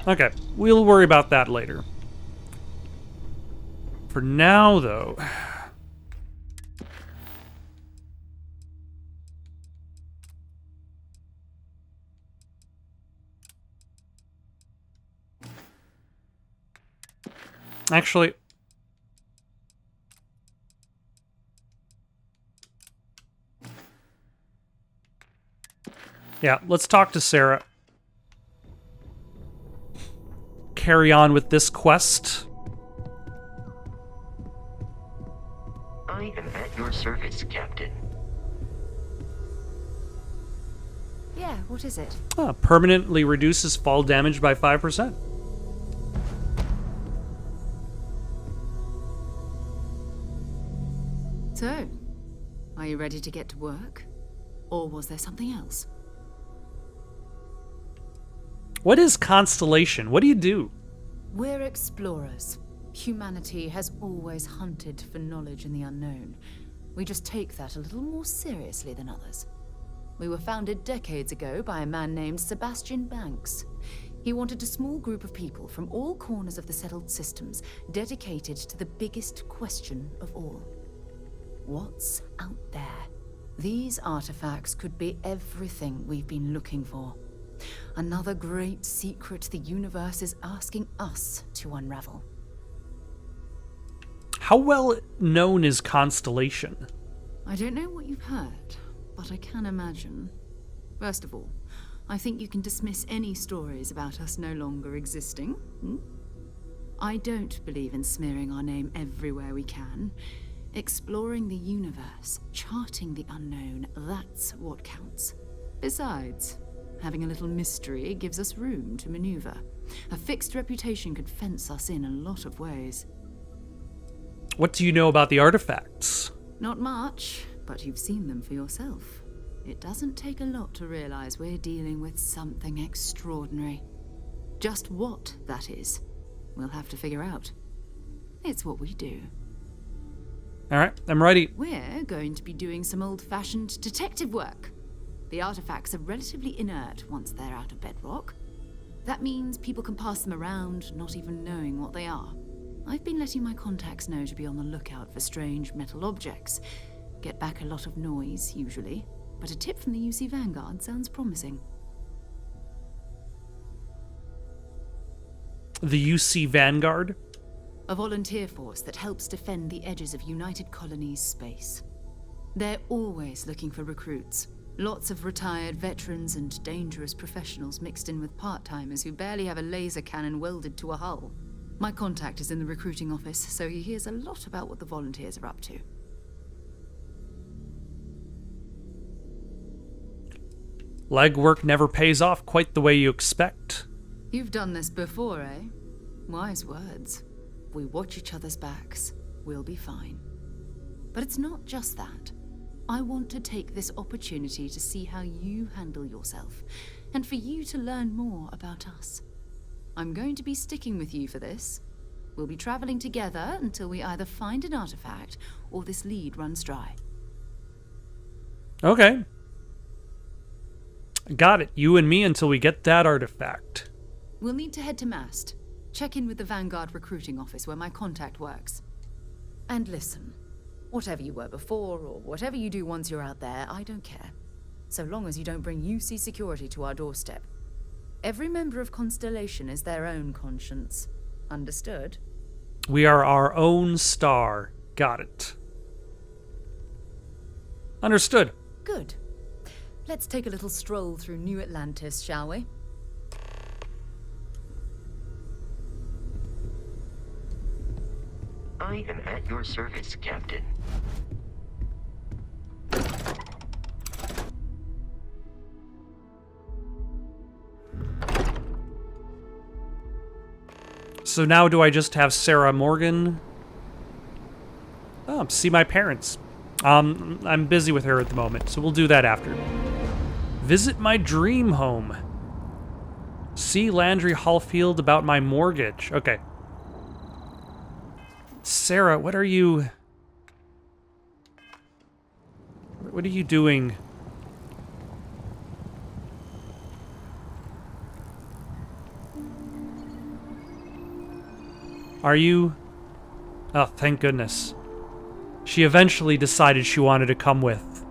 Okay, we'll worry about that later. For now, though... Actually... Yeah, let's talk to Sarah. Carry on with this quest. I am at your service, Captain. Yeah, what is it? Permanently reduces fall damage by 5%. So, are you ready to get to work? Or was there something else? What is Constellation? What do you do? We're explorers. Humanity has always hunted for knowledge in the unknown. We just take that a little more seriously than others. We were founded decades ago by a man named Sebastian Banks. He wanted a small group of people from all corners of the settled systems dedicated to the biggest question of all. What's out there? These artifacts could be everything we've been looking for. Another great secret the universe is asking us to unravel. How well known is Constellation? I don't know what you've heard, but I can imagine. First of all, I think you can dismiss any stories about us no longer existing. I don't believe in smearing our name everywhere we can. Exploring the universe, charting the unknown, that's what counts. Besides, having a little mystery gives us room to maneuver. A fixed reputation could fence us in a lot of ways. What do you know about the artifacts? Not much, but you've seen them for yourself. It doesn't take a lot to realize we're dealing with something extraordinary. Just what that is, we'll have to figure out. It's what we do. All right, I'm ready. We're going to be doing some old-fashioned detective work. The artifacts are relatively inert once they're out of bedrock. That means people can pass them around, not even knowing what they are. I've been letting my contacts know to be on the lookout for strange metal objects. Get back a lot of noise, usually, but a tip from the UC Vanguard sounds promising. The UC Vanguard? A volunteer force that helps defend the edges of United Colonies space. They're always looking for recruits. Lots of retired veterans and dangerous professionals mixed in with part-timers who barely have a laser cannon welded to a hull. My contact is in the recruiting office, so he hears a lot about what the volunteers are up to. Legwork never pays off quite the way you expect. You've done this before, eh? Wise words. If we watch each other's backs, we'll be fine. But it's not just that. I want to take this opportunity to see how you handle yourself, and for you to learn more about us. I'm going to be sticking with you for this. We'll be traveling together until we either find an artifact or this lead runs dry. Okay. Got it. You and me until we get that artifact. We'll need to head to Mast. Check in with the Vanguard recruiting office where my contact works. And listen, whatever you were before or whatever you do once you're out there, I don't care. So long as you don't bring UC security to our doorstep. Every member of Constellation is their own conscience. Understood? We are our own star. Got it. Understood. Good. Let's take a little stroll through New Atlantis, shall we? I am at your service, Captain. So now do I just have Sarah Morgan? Oh, see my parents. I'm busy with her at the moment, so we'll do that after. Visit my dream home. See Landry Hallfield about my mortgage. Okay. Sarah, what are you doing? Are you? Oh, thank goodness. She eventually decided she wanted to come with.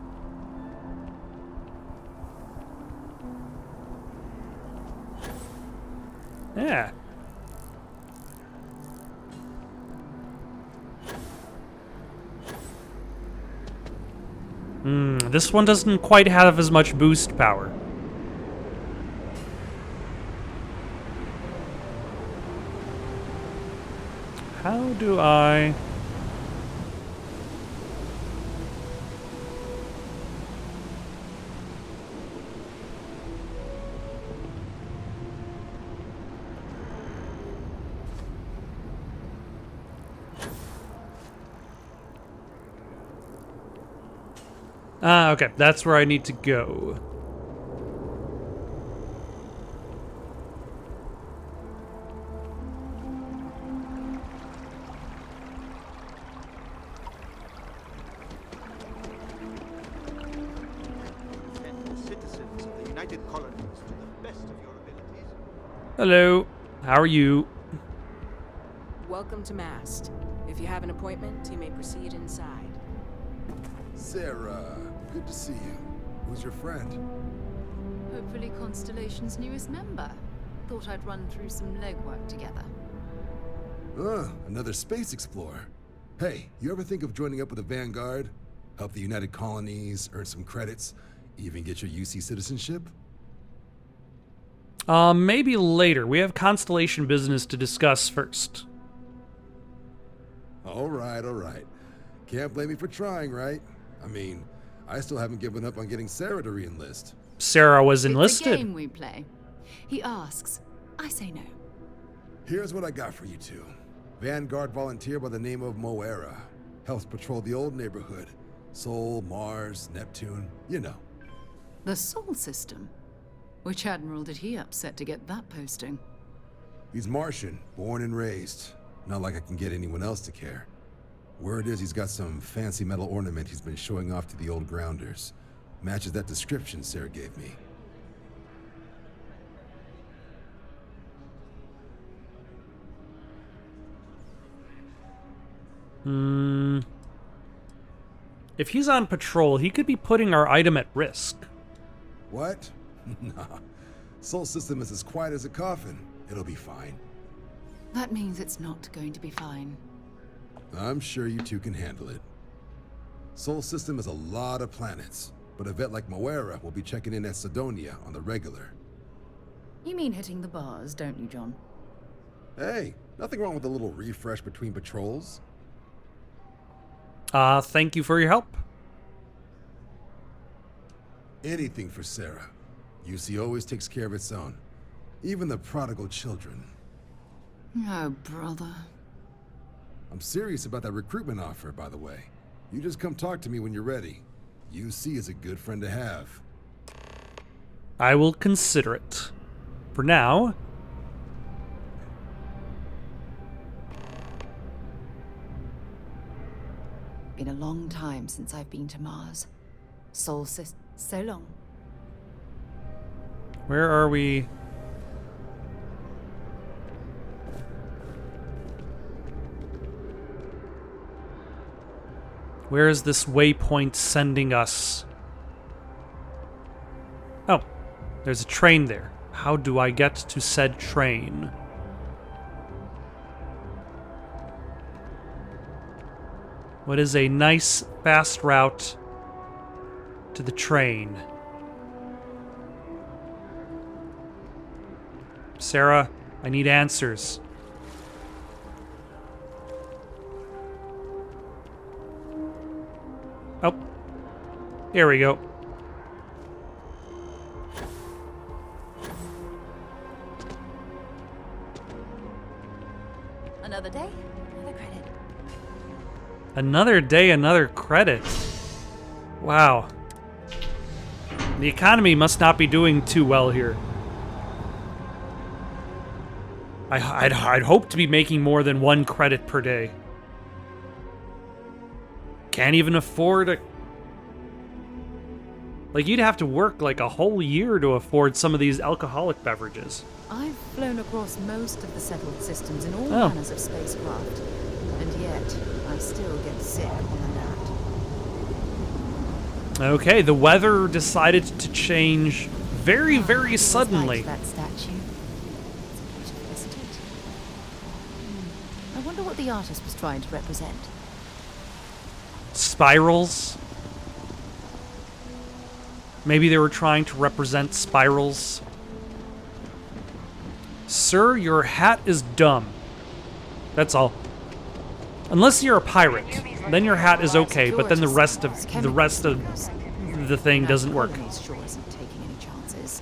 Yeah. This one doesn't quite have as much boost power. How do I... Ah, okay. That's where I need to go. Citizens of the United Colonies to the best of your abilities. Hello. How are you? Welcome to Mast. If you have an appointment, you may proceed inside. Sarah, good to see you. Who's your friend? Hopefully Constellation's newest member. Thought I'd run through some legwork together. Another space explorer. Hey, you ever think of joining up with the Vanguard? Help the United Colonies, earn some credits, even get your UC citizenship? Maybe later. We have Constellation business to discuss first. All right. Can't blame me for trying, right? I mean, I still haven't given up on getting Sarah to re-enlist. Sarah was enlisted. It's a game we play. He asks, I say no. Here's what I got for you two. Vanguard volunteer by the name of Moera. Helps patrol the old neighborhood. Sol, Mars, Neptune, you know. The Sol system? Which admiral did he upset to get that posting? He's Martian, born and raised. Not like I can get anyone else to care. Word is he's got some fancy metal ornament he's been showing off to the old grounders. Matches that description Sarah gave me. If he's on patrol, he could be putting our item at risk. What? Nah. Sol system is as quiet as a coffin. It'll be fine. That means it's not going to be fine. I'm sure you two can handle it. Sol system has a lot of planets, but a vet like Moera will be checking in at Sidonia on the regular. You mean hitting the bars, don't you, John? Hey, nothing wrong with a little refresh between patrols. Thank you for your help. Anything for Sarah. UC always takes care of its own. Even the prodigal children. Oh, brother. I'm serious about that recruitment offer, by the way. You just come talk to me when you're ready. UC is a good friend to have. I will consider it. For now... Been a long time since I've been to Mars. So long. Where are we? Where is this waypoint sending us? Oh, there's a train there. How do I get to said train? What is a nice, fast route to the train? Sarah, I need answers. Oh, here we go. Another day, another credit. Another day, another credit. Wow. The economy must not be doing too well here. I'd hope to be making more than 1 credit per day. Can't even afford a... Like, you'd have to work like a whole year to afford some of these alcoholic beverages. I've flown across most of the settled systems in all manners of spacecraft, and yet I still get sick on the nat. Okay, the weather decided to change very, very suddenly. That statue. It's beautiful, isn't it? I wonder what the artist was trying to represent. Spirals? Maybe they were trying to represent spirals. Sir, your hat is dumb. That's all. Unless you're a pirate, then your hat is okay, but then the rest of the thing doesn't work. Sure isn't taking any chances.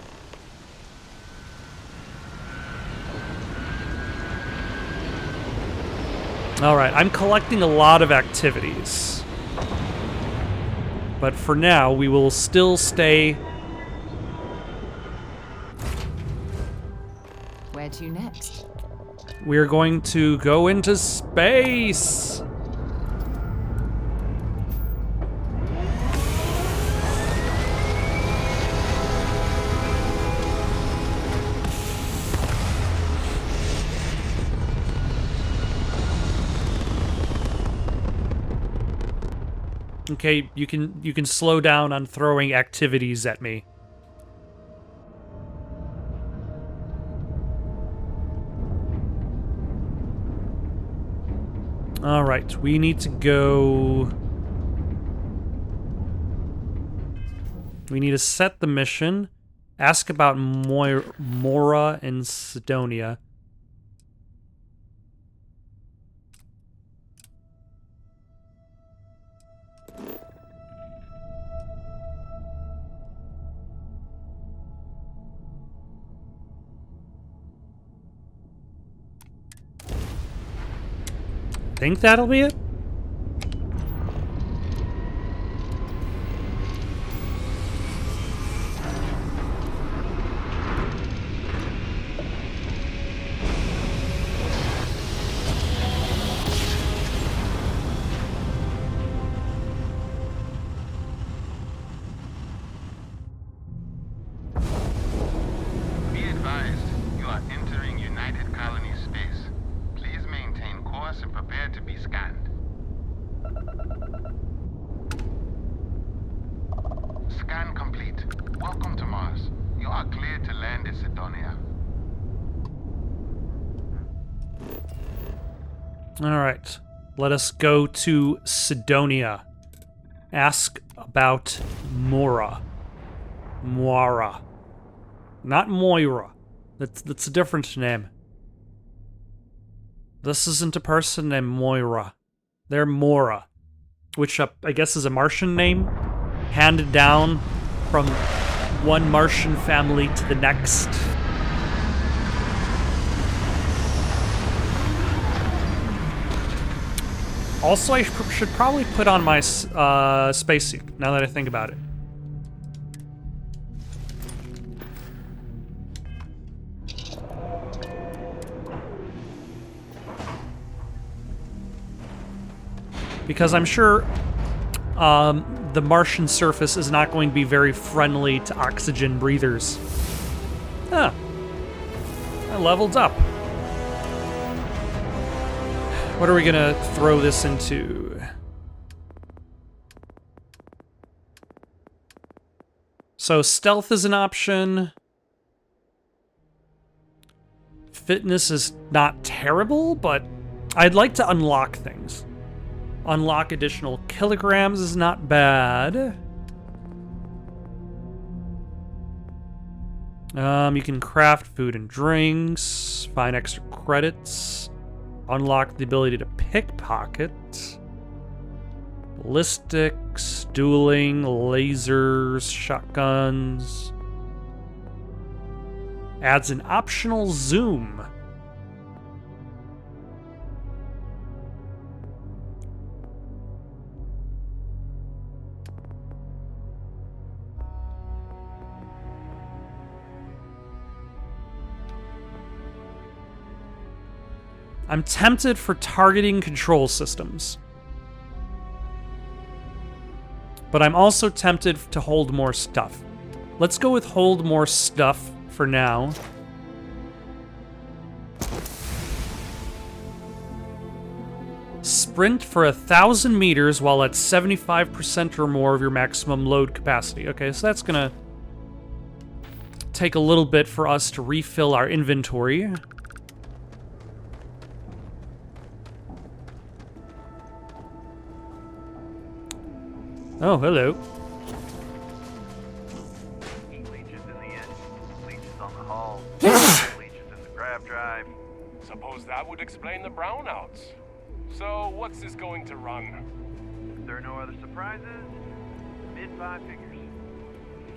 All right, I'm collecting a lot of activities. but for now, we will still stay. Where to next? We're going to go into space! Okay, you can slow down on throwing activities at me. All right, we need to go. We need to set the mission. Ask about Mora and Sidonia. Think that'll be it? Be advised, you are entering United Colony space. Please maintain course and prepare to be scanned. Scan complete. Welcome to Mars. You are cleared to land in Sidonia. All right, let us go to Sidonia. Ask about Moira. Not Moira. That's a different name. This isn't a person named Moira. They're Mora, which I guess is a Martian name, handed down from one Martian family to the next. Also, I should probably put on my spacesuit, now that I think about it. Because I'm sure the Martian surface is not going to be very friendly to oxygen breathers. Ah, I leveled up. What are we gonna throw this into? So stealth is an option. Fitness is not terrible, but I'd like to unlock things. Unlock additional kilograms is not bad. You can craft food and drinks, find extra credits, unlock the ability to pickpocket, ballistics, dueling, lasers, shotguns. Adds an optional zoom. I'm tempted for targeting control systems. But I'm also tempted to hold more stuff. Let's go with hold more stuff for now. Sprint for 1,000 meters while at 75% or more of your maximum load capacity. Okay, so that's gonna take a little bit for us to refill our inventory. Oh, hello. Leeches in the engine, leeches on the hull, leeches in the grav drive. Suppose that would explain the brownouts. So, what's this going to run? If there are no other surprises, mid-5 figures.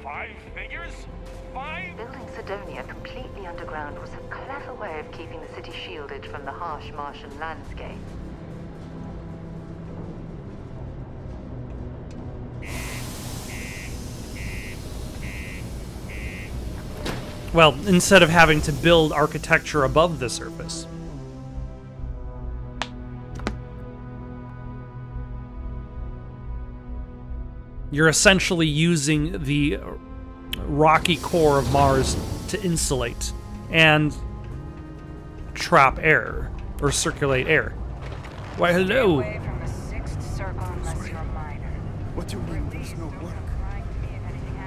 5 figures? 5? Building Sidonia completely underground was a clever way of keeping the city shielded from the harsh Martian landscape. Well, instead of having to build architecture above the surface. You're essentially using the rocky core of Mars to insulate and trap air, or circulate air. Why, hello! What do you mean there's no work?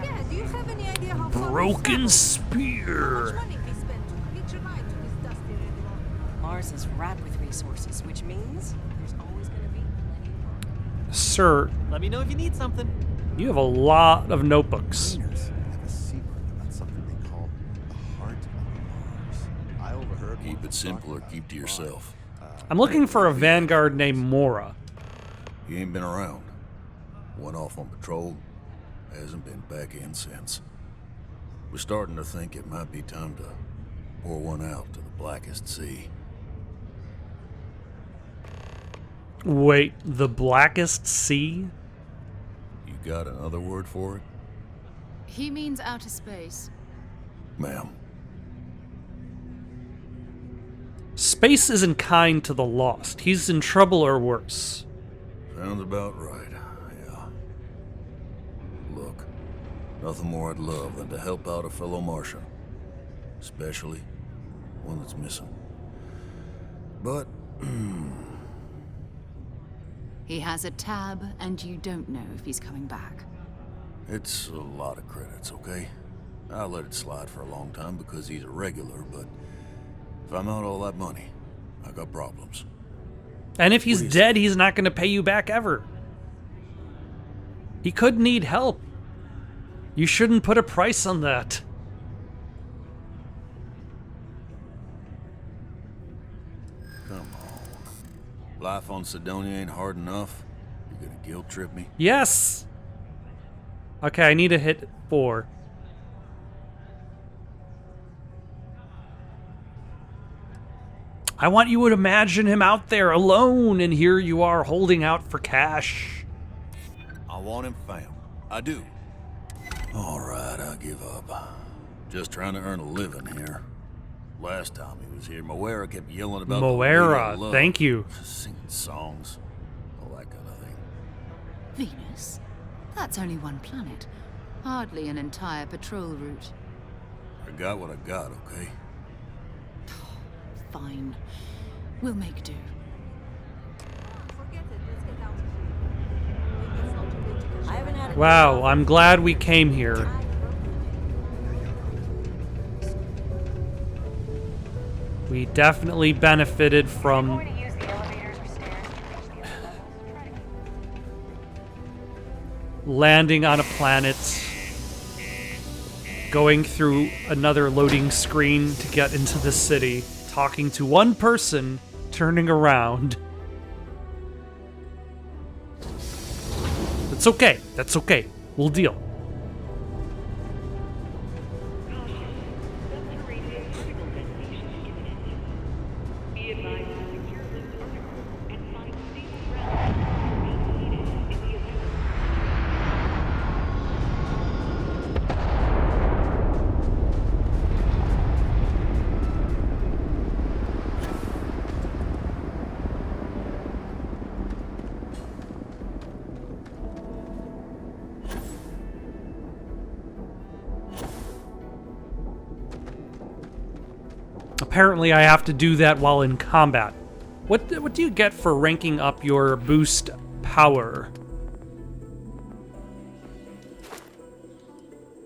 Yeah, do you have any idea how far Broken How spear! much money we spent to reach a ride to this dusty red world? Mars is wrapped with resources, which means there's always going to be plenty of room. Sir, Let me know if you need something. you have a lot of notebooks. Cleaners have a secret about something they call the heart of Mars. I overheard. Keep it simple or keep to yourself. I'm looking for a vanguard named Mora. He ain't been around. Went off on patrol. Hasn't been back in since. We're starting to think it might be time to pour one out to the blackest sea. Wait, the blackest sea? You got another word for it, He means outer space. ma'am? Space isn't kind to the lost. He's in trouble or worse. Sounds about right, yeah. Look, nothing more I'd love than to help out a fellow Martian. Especially one that's missing. But, He has a tab, and you don't know if he's coming back. it's a lot of credits, okay? I let it slide for a long time because he's a regular, but if I'm out all that money, I got problems. And if he's dead, he's not going to pay you back ever. He could need help. You shouldn't put a price on that. Come on. Life on Sidonia ain't hard enough. You gonna guilt trip me? Yes! Okay, I need to hit 4. I want you to imagine him out there alone, and here you are holding out for cash. I want him found. I do. Alright, I give up. Just trying to earn a living here. Last time he was here, Moera kept yelling about Moera, the love, thank you. singing songs, all that kind of thing. Venus? That's only one planet. Hardly an entire patrol route. I got what I got, okay? Fine. We'll make do. Forget it. Let's get out of here. Maybe it's not too late to catch I haven't had a Wow, I'm glad we came here. We definitely benefited from landing on a planet, going through another loading screen to get into the city, talking to one person, turning around. That's okay. That's okay. We'll deal. Apparently, I have to do that while in combat. What do you get for ranking up your boost power?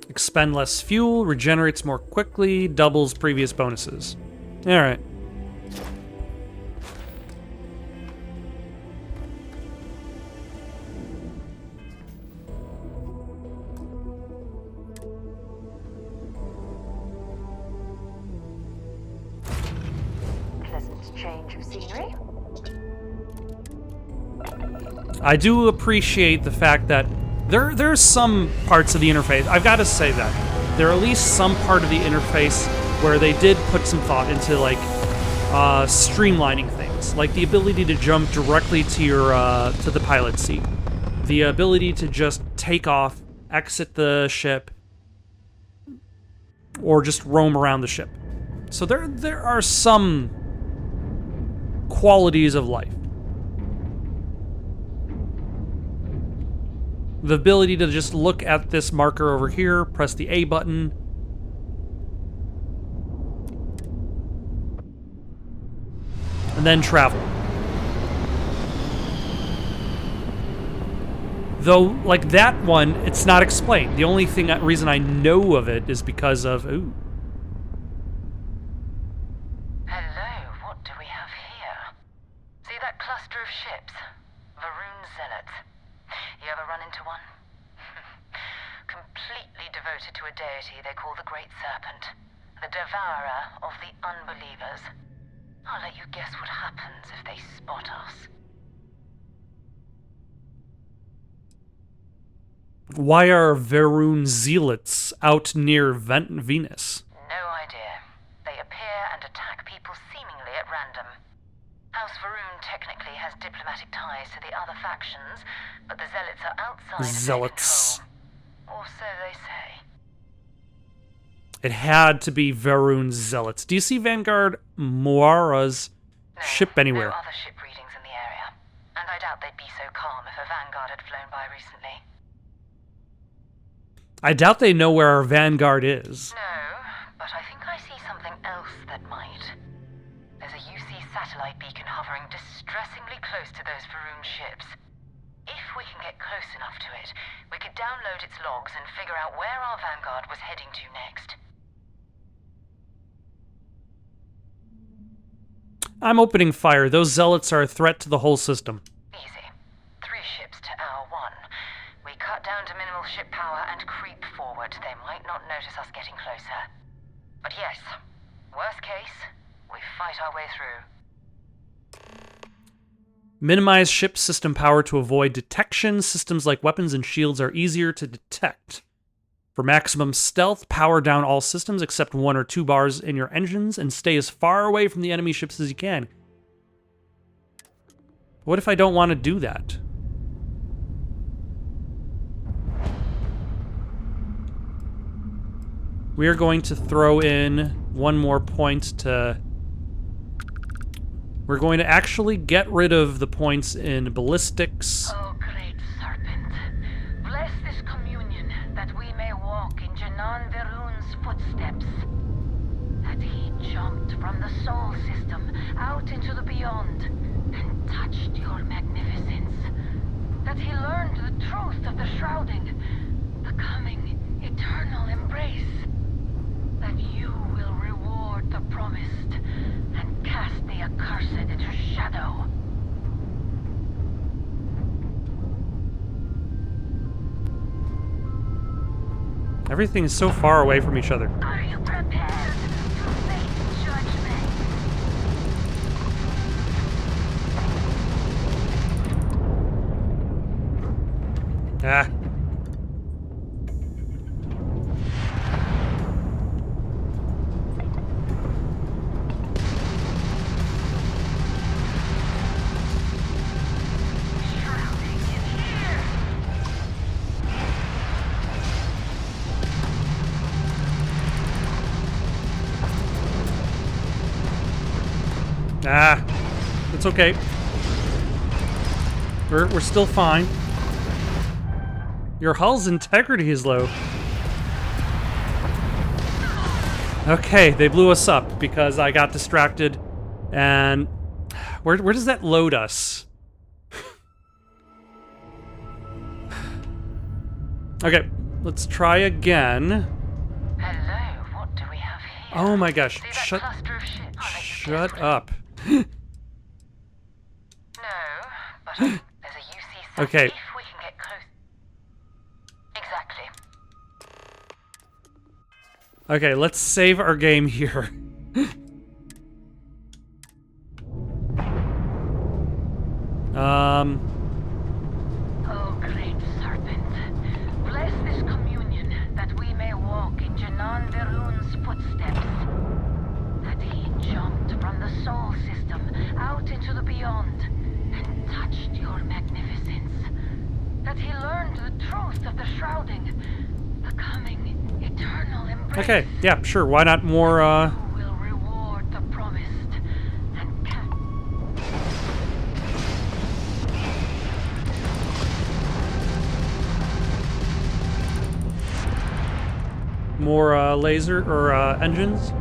Expend less fuel, regenerates more quickly, doubles previous bonuses. Alright. Pleasant change of scenery. I do appreciate the fact that there's some parts of the interface, I've got to say that, there are at least some part of the interface where they did put some thought into, like, streamlining things. Like the ability to jump directly to your, to the pilot seat. The ability to just take off, exit the ship, or just roam around the ship. So there are some qualities of life. The ability to just look at this marker over here, press the A button. And then travel. Though, like that one, it's not explained. The only reason I know of it is because of, ooh. Hello, what do we have here? See that cluster of ships? Varun Zealots. You ever run into one? Completely devoted to a deity they call the Great Serpent, the devourer of the unbelievers. I'll let you guess what happens if they spot us. Why are Varun zealots out near Venus? No idea. They appear and attack people seemingly at random. House Varun technically has diplomatic ties to the other factions, but the zealots are outside Zealots. of their control. Or so they say. It had to be Varun zealots. Do you see Vanguard Moira's ship anywhere? No other ship readings in the area. And I doubt they'd be so calm if a Vanguard had flown by recently. I doubt they know where our Vanguard is. No, but I think I see something else that might. There's a UC satellite beacon hovering distressingly close to those Varun ships. If we can get close enough to it, we could download its logs and figure out where our Vanguard was heading to next. I'm opening fire. Those zealots are a threat to the whole system. Easy. 3 ships to our 1. We cut down to minimal ship power and creep forward. They might not notice us getting closer. But yes, worst case, we fight our way through. Minimize ship system power to avoid detection. Systems like weapons and shields are easier to detect. For maximum stealth, power down all systems except 1 or 2 bars in your engines and stay as far away from the enemy ships as you can. What if I don't want to do that? We are going to throw in 1 more point to... We're going to actually get rid of the points in ballistics. Oh, great serpent. Bless this communion that we may walk in Janan Varun's footsteps. That he jumped from the soul system out into the beyond and touched your magnificence. That he learned the truth of the shrouding, the coming eternal embrace. That you will reward the promised and cast the accursed into shadow. Everything is so far away from each other. Are you prepared to face judgment? Ah. Ah, it's okay. We're still fine. Your hull's integrity is low. Okay, they blew us up because I got distracted. And where does that load us? Okay, let's try again. Hello, what do we have here? Oh my gosh, See that cluster of ships? shut up. No, but there's a UC satellite. Okay. If we can get close. Exactly. Okay, let's save our game here. Oh, great serpent. Bless this communion that we may walk in Janan Varun's footsteps. That he jumped from the soul system out into the beyond and touched your magnificence. That he learned the truth of the shrouding, the coming eternal embrace. Okay, yeah, sure. Why not more, Will reward the promised and more, laser, or, engines?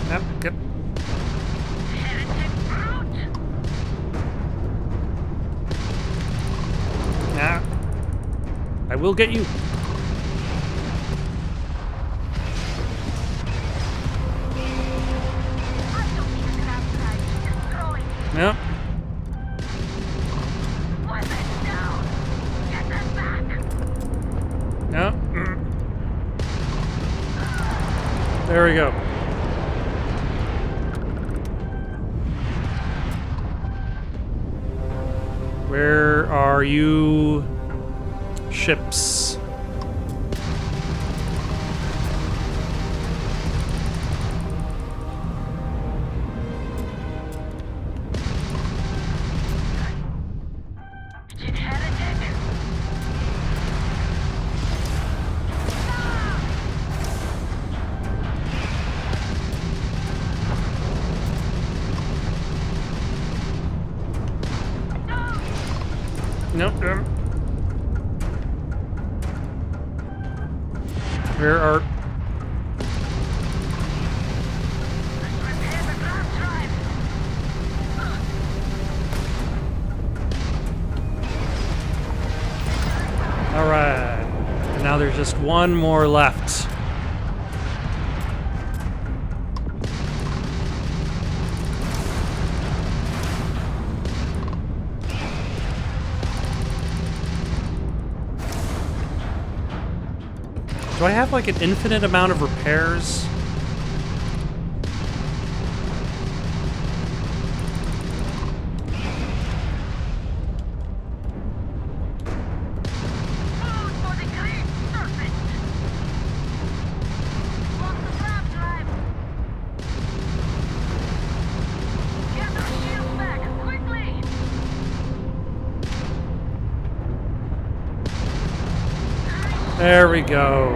Yep, yep. Yeah. I will get you. Yep. Yep. There we go. Where are you, ships? Nope. Where are... Alright. And now there's just one more left. Do I have like an infinite amount of repairs? There we go.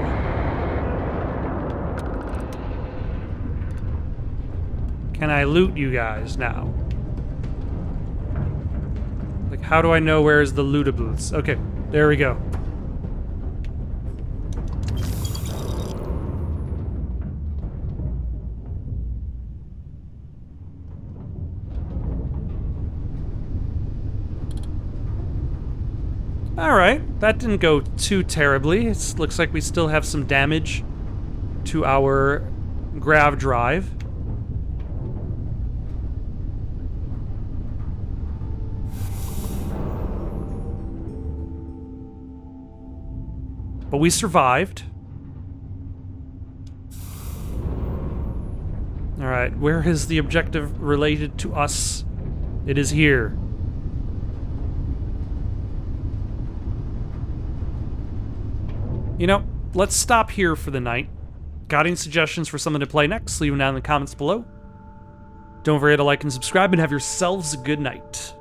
Can I loot you guys now? Like, how do I know where's the lootables? Okay, there we go. Alright, that didn't go too terribly. It looks like we still have some damage to our grav drive. But we survived. Alright, where is the objective related to us? It is here. You know, let's stop here for the night. Got any suggestions for something to play next? Leave them down in the comments below. Don't forget to like and subscribe and have yourselves a good night.